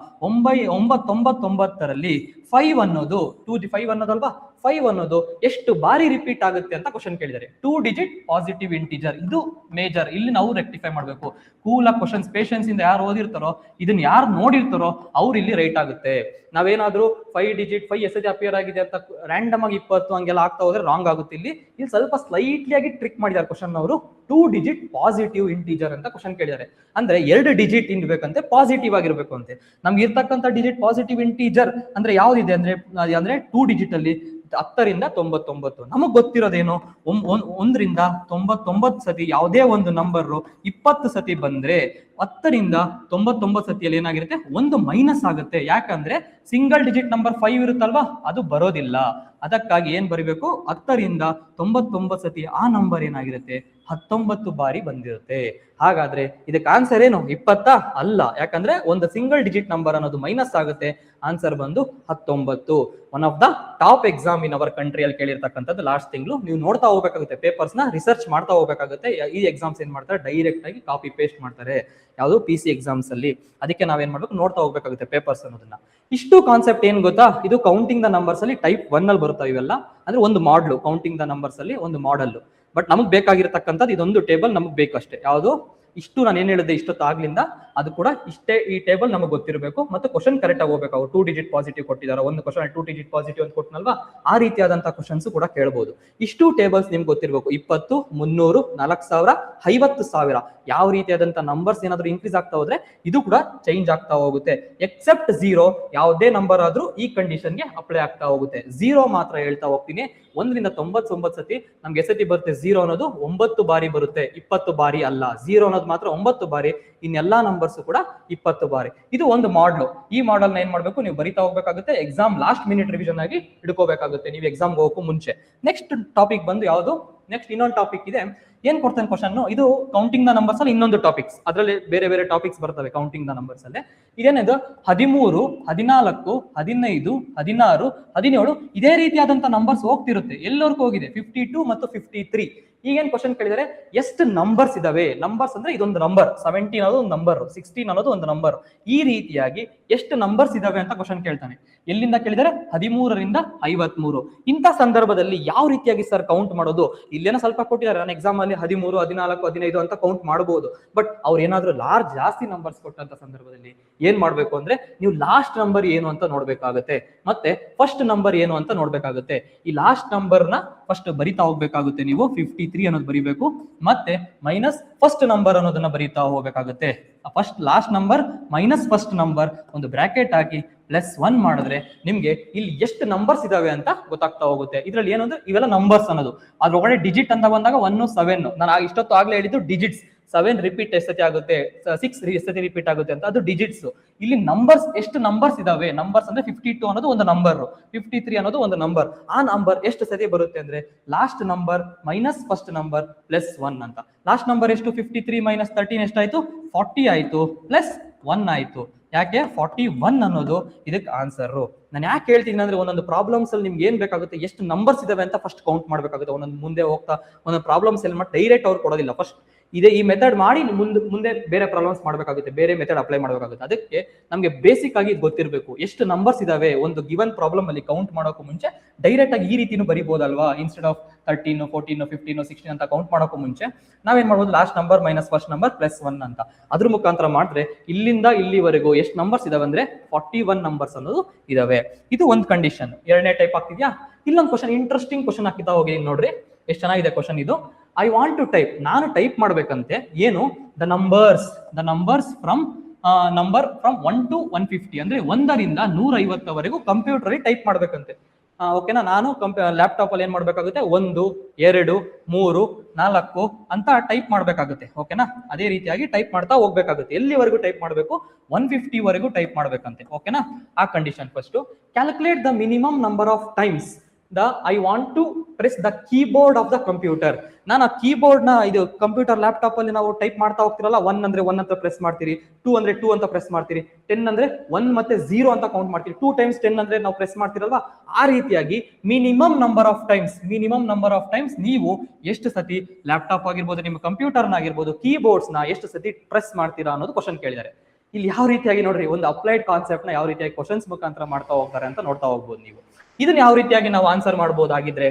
999ರಲ್ಲಿ 5 ಅನ್ನೋದು 5 ಅನ್ನೋದಲ್ವಾ, 5 ಅನ್ನೋದು ಎಷ್ಟು ಬಾರಿ ರಿಪೀಟ್ ಆಗುತ್ತೆ ಅಂತ ಕ್ವಶನ್ ಕೇಳಿದ್ದಾರೆ. 2 ಡಿಜಿಟ್ ಪಾಸಿಟಿವ್ ಇಂಟಿಜರ್, ಇದು ಮೇಜರ್. ಇಲ್ಲಿ ನಾವು ರೆಕ್ಟಿಫೈ ಮಾಡಬೇಕು. ಕೂಲ್ ಆಗಿ ಕ್ವಶನ್ಸ್ ಪೇಷನ್ಸ್ ಇಂದ ಯಾರು ಓದಿರ್ತಾರೋ, ಇದನ್ನ ಯಾರು ನೋಡಿರ್ತಾರೋ ಅವ್ರು ಇಲ್ಲಿ ರೈಟ್ ಆಗುತ್ತೆ. ನಾವೇನಾದ್ರೂ 5 ಡಿಜಿಟ್ 5 ಎಸ್ ಅಪಿಯರ್ ಆಗಿದೆ ಅಂತ ರ್ಯಾಂಡಮ್ ಆಗಿ 20 ಹಂಗೆಲ್ಲ ಆಗ್ತಾ ಹೋದ್ರೆ ರಾಂಗ್ ಆಗುತ್ತೆ. ಇಲ್ಲಿ ಸ್ವಲ್ಪ ಸ್ಲೈಟ್ಲಿ ಆಗಿ ಟ್ರಿಕ್ ಮಾಡಿದ್ದಾರೆ ಕ್ವಶನ್ ಅವರು. 2 ಡಿಜಿಟ್ ಪಾಸಿಟಿವ್ ಇಂಟಿಜರ್ ಅಂತ ಕ್ವಶನ್ ಕೇಳಿದ್ದಾರೆ. ಅಂದ್ರೆ 2 ಡಿಜಿಟ್ ಇರ್ಬೇಕಂತೆ, ಪಾಸಿಟಿವ್ ಆಗಿರ್ಬೇಕು ಅಂತೆ. ನಮ್ಗೆ ಇರ್ತಕ್ಕಂಥ ಡಿಜಿಟ್ ಪಾಸಿಟಿವ್ ಇಂಟಿಜರ್ ಅಂದ್ರೆ ಯಾವ್ದಿದೆ ಅಂದ್ರೆ 2 ಡಿಜಿಟ್ ಅಲ್ಲಿ 10 ರಿಂದ 99. ನಮಗ್ ಗೊತ್ತಿರೋದೇನು, 1 ರಿಂದ 99 ಸತಿ ಯಾವುದೇ ಒಂದು ನಂಬರ್ 20 ಸತಿ ಬಂದ್ರೆ 10 ರಿಂದ 99 ಸತಿಯಲ್ಲಿ ಏನಾಗಿರುತ್ತೆ, ಒಂದು ಮೈನಸ್ ಆಗುತ್ತೆ. ಯಾಕಂದ್ರೆ ಸಿಂಗಲ್ ಡಿಜಿಟ್ ನಂಬರ್ 5 ಇರುತ್ತಲ್ವಾ, ಅದು ಬರೋದಿಲ್ಲ. ಅದಕ್ಕಾಗಿ ಏನ್ ಬರಿಬೇಕು, 10 ರಿಂದ 99 ಸತಿ ಆ ನಂಬರ್ ಏನಾಗಿರುತ್ತೆ, 19 ಬಾರಿ ಬಂದಿರುತ್ತೆ. ಹಾಗಾದ್ರೆ ಇದಕ್ಕೆ ಆನ್ಸರ್ ಏನು, 20 ಅಲ್ಲ. ಯಾಕಂದ್ರೆ ಒಂದು ಸಿಂಗಲ್ ಡಿಜಿಟ್ ನಂಬರ್ ಅನ್ನೋದು ಮೈನಸ್ ಆಗುತ್ತೆ. ಆನ್ಸರ್ ಬಂದು 19. One of the top exam in our ಕಂಟ್ರಿಯಲ್ಲಿ ಕೇಳಿರ್ತಕ್ಕಂಥದ್ದು ಲಾಸ್ಟ್ ತಿಂಗಳು. ನೀವು ನೋಡ್ತಾ ಹೋಗ್ಬೇಕಾಗುತ್ತೆ, ಪೇಪರ್ಸ್ ನ ರಿಸರ್ಚ್ ಮಾಡ್ತಾ ಹೋಗ್ಬೇಕಾಗುತ್ತೆ. ಈ ಎಕ್ಸಾಮ್ಸ್ ಏನ್ ಮಾಡ್ತಾರೆ, ಡೈರೆಕ್ಟ್ ಆಗಿ ಕಾಪಿ ಪೇಸ್ಟ್ ಮಾಡ್ತಾರೆ, ಯಾವುದು PC ಎಕ್ಸಾಮ್ಸ್ ಅಲ್ಲಿ. ಅದಕ್ಕೆ ನಾವೇನ್ ಮಾಡ್ಬೇಕು, ನೋಡ್ತಾ ಹೋಗ್ಬೇಕಾಗುತ್ತೆ ಪೇಪರ್ಸ್ ಅನ್ನೋದನ್ನ. ಇಷ್ಟು ಕಾನ್ಸೆಪ್ಟ್ ಏನ್ ಗೊತ್ತಾ, ಇದು ಕೌಂಟಿಂಗ್ ದ ನಂಬರ್ಸ್ ಅಲ್ಲಿ ಟೈಪ್ 1 ಅಲ್ಲಿ ಬರುತ್ತಾ ಇವೆಲ್ಲ. ಅಂದ್ರೆ ಒಂದು ಮಾಡ್ಲು, ಕೌಂಟಿಂಗ್ ದ ನಂಬರ್ಸ್ ಅಲ್ಲಿ ಒಂದು ಮಾಡಲ್. ಬಟ್ ನಮಗ್ ಬೇಕಾಗಿರತಕ್ಕಂಥದ್ದು ಇದೊಂದು ಟೇಬಲ್ ನಮಗ್ ಬೇಕಷ್ಟೇ. ಯಾವುದು ಇಷ್ಟು ನಾನು ಏನ್ ಹೇಳಿದೆ ಇಷ್ಟೊತ್ತಾಗ್ಲಿಂದ ಅದು ಕೂಡ ಇಷ್ಟೇ, ಈ ಟೇಬಲ್ ನಮಗೆ ಗೊತ್ತಿರಬೇಕು ಮತ್ತು ಕ್ವಶನ್ ಕರೆಕ್ಟ್ ಆಗಿ ಹೋಗ್ಬೇಕು. ಅವ್ರು 2 ಡಿಜಿಟ್ ಪಾಸಿಟಿವ್ ಕೊಟ್ಟಿದ್ದಾರೆ, ಒಂದು ಕ್ವಶನ್ 2 ಡಿಜಿಟ್ ಪಾಸಿಟಿವ್ ಅಂತ ಕೊಟ್ಟನಲ್ವಾ, ಆ ರೀತಿಯಾದಂತಹ ಕ್ವಶನ್ಸ್ ಕೂಡ ಕೇಳಬಹುದು. ಇಷ್ಟು ಟೇಬಲ್ಸ್ ನಿಮ್ಗೆ ಗೊತ್ತಿರಬೇಕು. 20, 300, 4,000, 50,000 ಯಾವ ರೀತಿಯಾದಂತಹ ನಂಬರ್ಸ್ ಏನಾದ್ರು ಇನ್ಕ್ರೀಸ್ ಆಗ್ತಾ ಹೋದ್ರೆ ಇದು ಕೂಡ ಚೇಂಜ್ ಆಗ್ತಾ ಹೋಗುತ್ತೆ. ಎಕ್ಸೆಪ್ಟ್ 0, ಯಾವುದೇ ನಂಬರ್ ಆದ್ರೂ ಈ ಕಂಡೀಷನ್ಗೆ ಅಪ್ಲೈ ಆಗ್ತಾ ಹೋಗುತ್ತೆ. 0 ಮಾತ್ರ ಹೇಳ್ತಾ ಹೋಗ್ತೀನಿ. 1 ರಿಂದ 99 ಸತಿ ನಮ್ಗೆ ಎಸತಿ ಬರುತ್ತೆ. 0 ಅನ್ನೋದು 9 ಬಾರಿ ಬರುತ್ತೆ, 20 ಬಾರಿ ಅಲ್ಲ. 0 ಅನ್ನೋದು ಮಾತ್ರ 9 ಬಾರಿ, ಇನ್ನೆಲ್ಲಾ ನಂಬರ್ಸ್ ಕೂಡ 20 ಬಾರಿ. ಇದು ಒಂದು ಮಾಡಲ್. ಈ ಮಾಡಲ್ ನ ಏನ್ ಮಾಡ್ಬೇಕು, ನೀವು ಬರಿತಾ ಹೋಗ್ಬೇಕಾಗುತ್ತೆ. ಎಕ್ಸಾಮ್ ಲಾಸ್ಟ್ ಮಿನಿಟ್ ರಿವಿಷನ್ ಆಗಿ ಇಟ್ಕೋಬೇಕಾಗುತ್ತೆ ನೀವು ಎಕ್ಸಾಮ್ ಹೋಗಕ್ಕೂ ಮುಂಚೆ. ನೆಕ್ಸ್ಟ್ ಟಾಪಿಕ್ ಬಂದು ಯಾವುದು, ನೆಕ್ಸ್ಟ್ ಇನ್ನೊಂದು ಟಾಪಿಕ್ ಇದೆ. ಏನ್ ಕೊಡ್ತೇನೆ ಕ್ವಶನ್, ಇದು ಕೌಂಟಿಂಗ್ ದ ನಂಬರ್ಸ್ ಅಲ್ಲಿ ಇನ್ನೊಂದು ಟಾಪಿಕ್ಸ್, ಅದರಲ್ಲಿ ಬೇರೆ ಬೇರೆ ಟಾಪಿಕ್ಸ್ ಬರ್ತವೆ ಕೌಂಟಿಂಗ್ ದ ನಂಬರ್ಸ್ ಅಲ್ಲಿ. ಇದೇನಿದು 13, 14, 15, 16, 17 ಇದೇ ರೀತಿಯಾದಂತಹ ನಂಬರ್ಸ್ ಹೋಗ್ತಿರುತ್ತೆ. ಎಲ್ಲರಿಗೂ ಹೋಗಿದೆ 52 ಮತ್ತು 53. ಈಗೇನ್ ಕ್ವಶನ್ ಕೇಳಿದರೆ ಎಷ್ಟು ನಂಬರ್ಸ್ ಇದಾವೆ. ನಂಬರ್ಸ್ ಅಂದ್ರೆ ಇದೊಂದು ನಂಬರ್, 17 ಅನ್ನೋದು ಒಂದು ನಂಬರ್, 16 ಅನ್ನೋದು ಒಂದು ನಂಬರ್. ಈ ರೀತಿಯಾಗಿ ಎಷ್ಟು ನಂಬರ್ಸ್ ಇದಾವೆ ಅಂತ ಕ್ವಶನ್ ಕೇಳ್ತಾನೆ. ಎಲ್ಲಿಂದ ಕೇಳಿದರೆ 13 ರಿಂದ 53. ಇಂಥ ಸಂದರ್ಭದಲ್ಲಿ ಯಾವ ರೀತಿಯಾಗಿ ಸರ್ ಕೌಂಟ್ ಮಾಡೋದು, ಇಲ್ಲೇನೋ ಸ್ವಲ್ಪ ಕೊಟ್ಟಿದ್ದಾರೆ, ನಾನು ಎಕ್ಸಾಮ್ ಅಲ್ಲಿ 13, 14, 15 ಅಂತ ಕೌಂಟ್ ಮಾಡಬಹುದು. ಬಟ್ ಅವ್ರು ಏನಾದ್ರೂ ಜಾಸ್ತಿ ನಂಬರ್ಸ್ ಕೊಟ್ಟಂತ ಸಂದರ್ಭದಲ್ಲಿ ಏನ್ ಮಾಡ್ಬೇಕು ಅಂದ್ರೆ, ನೀವು ಲಾಸ್ಟ್ ನಂಬರ್ ಏನು ಅಂತ ನೋಡ್ಬೇಕಾಗುತ್ತೆ, ಮತ್ತೆ ಫಸ್ಟ್ ನಂಬರ್ ಏನು ಅಂತ ನೋಡ್ಬೇಕಾಗುತ್ತೆ. ಈ ಲಾಸ್ಟ್ ನಂಬರ್ ನ ಫಸ್ಟ್ ಬರಿತಾ ಹೋಗ್ಬೇಕಾಗುತ್ತೆ. ನೀವು 53 ಅನ್ನೋದು ಬರಿಬೇಕು, ಮತ್ತೆ ಮೈನಸ್ ಫಸ್ಟ್ ನಂಬರ್ ಅನ್ನೋದನ್ನ ಬರಿತಾ ಹೋಗ್ಬೇಕಾಗುತ್ತೆ. First last number minus first number ಒಂದು ಬ್ರಾಕೆಟ್ ಹಾಕಿ +1 ಮಾಡಿದ್ರೆ ನಿಮ್ಗೆ ಇಲ್ಲಿ ಎಷ್ಟು ನಂಬರ್ಸ್ ಇದಾವೆ ಅಂತ ಗೊತ್ತಾಗ್ತಾ ಹೋಗುತ್ತೆ. ಇದ್ರಲ್ಲಿ ಏನಂದ್ರೆ ಇವೆಲ್ಲ ನಂಬರ್ಸ್ ಅನ್ನೋದು, ಅದ್ರೊಳಗಡೆ ಡಿಜಿಟ್ ಅಂತ ಬಂದಾಗ 1, 7. ನಾನು ಇಷ್ಟೊತ್ತು ಆಗ್ಲೇ ಹೇಳಿದ್ದು ಡಿಜಿಟ್ಸ್. 7 ರಿಪೀಟ್ ಎಷ್ಟತಿ ಆಗುತ್ತೆ, 6 ಎಷ್ಟತಿ ರಿಪೀಟ್ ಆಗುತ್ತೆ ಅಂತ, ಅದು ಡಿಜಿಟ್ಸ್. ಇಲ್ಲಿ ನಂಬರ್ಸ್ ಎಷ್ಟು ನಂಬರ್ಸ್ ಇದಾವೆ, ನಂಬರ್ಸ್ ಅಂದ್ರೆ 52 ಅನ್ನೋದು ಒಂದು ನಂಬರ್, 53 ಅನ್ನೋದು ಒಂದು ನಂಬರ್. ಆ ನಂಬರ್ ಎಷ್ಟು ಸತಿ ಬರುತ್ತೆ ಅಂದ್ರೆ last number minus first number +1 ಅಂತ. ಲಾಸ್ಟ್ ನಂಬರ್ ಎಷ್ಟು, 53 ಮೈನಸ್ 13 ಎಷ್ಟಾಯ್ತು, 40 ಆಯ್ತು, +1 ಆಯ್ತು. ಯಾಕೆ 41 ಅನ್ನೋದು ಇದಕ್ಕೆ ಆನ್ಸರ್. ನಾನು ಯಾಕೆ ಹೇಳ್ತೀನಿ ಅಂದ್ರೆ, ಒಂದೊಂದು ಪ್ರಾಬ್ಲಮ್ಸ್ ಅಲ್ಲಿ ನಿಮ್ಗೆ ಏನ್ ಬೇಕಾಗುತ್ತೆ, ಎಷ್ಟು ನಂಬರ್ಸ್ ಇದಾವೆ ಅಂತ ಫಸ್ಟ್ ಕೌಂಟ್ ಮಾಡ್ಬೇಕಾಗುತ್ತೆ. ಒಂದೊಂದು ಮುಂದೆ ಹೋಗ್ತಾ ಒಂದೊಂದು ಪ್ರಾಬ್ಲಮ್ಸ್ ಎಲ್ಲಿ ಮಾಡಿ ಡೈರೆಕ್ಟ್ ಅವ್ರು ಕೊಡೋದಿಲ್ಲ. ಫಸ್ಟ್ ಇದೆ ಈ ಮೆಥಡ್ ಮಾಡಿ ಮುಂದೆ ಬೇರೆ ಪ್ರಾಬ್ಲಮ್ಸ್ ಮಾಡಬೇಕಾಗುತ್ತೆ, ಬೇರೆ ಮೆಥಡ್ ಅಪ್ಲೈ ಮಾಡಬೇಕಾಗುತ್ತೆ. ಅದಕ್ಕೆ ನಮಗೆ ಬೇಸಿಕ್ ಆಗಿ ಗೊತ್ತಿರಬೇಕು ಎಷ್ಟು ನಂಬರ್ಸ್ ಇದಾವೆ. ಒಂದು ಗಿವನ್ ಪ್ರಾಬ್ಲಮ್ ಅಲ್ಲಿ ಕೌಂಟ್ ಮಾಡೋಕ್ಕೂ ಮುಂಚೆ ಡೈರೆಕ್ಟ್ ಆಗಿ ಈ ರೀತಿನೂ ಬರಿಬಹುದಲ್ವಾ, ಇನ್ಸ್ಟೆಡ್ ಆಫ್ 13, 14, 15, 16 ಅಂತ ಕೌಂಟ್ ಮಾಡೋಕ್ಕೂ ಮುಂಚೆ ನಾವೇನ್ ಮಾಡ್ಬೋದು, last number minus first number +1 ಅಂತ ಅದ್ರ ಮುಖಾಂತರ ಮಾಡಿದ್ರೆ ಇಲ್ಲಿಂದ ಇಲ್ಲಿವರೆಗೂ ಎಷ್ಟು ನಂಬರ್ಸ್ ಇದಾವೆ ಅಂದ್ರೆ 41 ನಂಬರ್ಸ್ ಅನ್ನೋದು ಇದಾವೆ. ಇದು ಒಂದು ಕಂಡೀಷನ್. ಎರಡನೇ ಟೈಪ್ ಆಗ್ತಿದ್ಯಾ. ಇಲ್ಲೊಂದು ಕ್ವಶನ್, ಇಂಟ್ರೆಸ್ಟಿಂಗ್ ಕ್ವಶನ್ ಹಾಕಿತಾ ಹೋಗಿ ನೋಡ್ರಿ, ಎಷ್ಟು ಚೆನ್ನಾಗಿದೆ ಕ್ವಶನ್ ಇದು. ಐ ವಾಂಟ್ ಟು ಟೈಪ್, ನಾನು ಟೈಪ್ ಮಾಡ್ಬೇಕಂತೆ ಏನು, ದ ನಂಬರ್ಸ್ ಫ್ರಮ್ 1 to 150 ಅಂದ್ರೆ 1 ರಿಂದ 150 ಕಂಪ್ಯೂಟರ್ ಅಲ್ಲಿ ಟೈಪ್ ಮಾಡ್ಬೇಕಂತೆ. ಓಕೆನಾ. ನಾನು ಲ್ಯಾಪ್ಟಾಪ್ ಅಲ್ಲಿ ಏನ್ ಮಾಡ್ಬೇಕಾಗುತ್ತೆ, 1, 2, 3, 4 ಅಂತ ಟೈಪ್ ಮಾಡ್ಬೇಕಾಗುತ್ತೆ. ಓಕೆನಾ. ಅದೇ ರೀತಿಯಾಗಿ ಟೈಪ್ ಮಾಡ್ತಾ ಹೋಗ್ಬೇಕಾಗುತ್ತೆ. ಎಲ್ಲಿವರೆಗೂ ಟೈಪ್ ಮಾಡಬೇಕು, 150 ವರೆಗೂ ಟೈಪ್ ಮಾಡ್ಬೇಕಂತೆ. ಓಕೆನಾ. ಆ condition first. Calculate the minimum number of times I want to press the keyboard of the computer. ನಾನು ಆ ಕೀಬೋರ್ಡ್ ನ, ಇದು ಕಂಪ್ಯೂಟರ್ ಲ್ಯಾಪ್ಟಾಪ್ ಅಲ್ಲಿ ನಾವು ಟೈಪ್ ಮಾಡ್ತಾ ಹೋಗ್ತಿರಲ್ಲ, 1 ಅಂದ್ರೆ 1 ಅಂತ ಪ್ರೆಸ್ ಮಾಡ್ತೀರಿ, 2 ಅಂದ್ರೆ 2 ಅಂತ ಪ್ರೆಸ್ ಮಾಡ್ತೀರಿ, 10 ಅಂದ್ರೆ 1 ಮತ್ತೆ 0 ಅಂತ ಕೌಂಟ್ ಮಾಡ್ತೀರಿ, 2 times 10 ಅಂದ್ರೆ ನಾವು ಪ್ರೆಸ್ ಮಾಡ್ತಿರಲ್ವಾ. ಆ ರೀತಿಯಾಗಿ ಮಿನಿಮಮ್ ನಂಬರ್ ಆಫ್ ಟೈಮ್ಸ್ ನೀವು ಎಷ್ಟು ಸತಿ ಲ್ಯಾಪ್ಟಾಪ್ ಆಗಿರ್ಬೋದು, ನಿಮ್ಮ ಕಂಪ್ಯೂಟರ್ ಆಗಿರ್ಬೋದು, ಕೀಬೋರ್ಡ್ಸ್ ನ ಎಷ್ಟು ಸತಿ ಪ್ರೆಸ್ ಮಾಡ್ತೀರಾ ಅನ್ನೋದು ಕ್ವಶನ್ ಕೇಳಿದ್ದಾರೆ. ಇಲ್ಲಿ ಯಾವ ರೀತಿಯಾಗಿ ನೋಡ್ರಿ, ಒಂದು ಅಪ್ಲೈಡ್ ಕಾನ್ಸೆಪ್ಟ್ ನ ಯಾವ ರೀತಿಯಾಗಿ ಕ್ವಶನ್ಸ್ ಮುಖಾಂತರ ಮಾಡ್ತಾ ಹೋಗ್ತಾರೆ ಅಂತ ನೋಡ್ತಾ ಹೋಗ್ಬೋದು ನೀವು. ಇದನ್ನ ಯಾವ ರೀತಿಯಾಗಿ ನಾವು ಆನ್ಸರ್ ಮಾಡಬಹುದಾಗಿದ್ರೆ,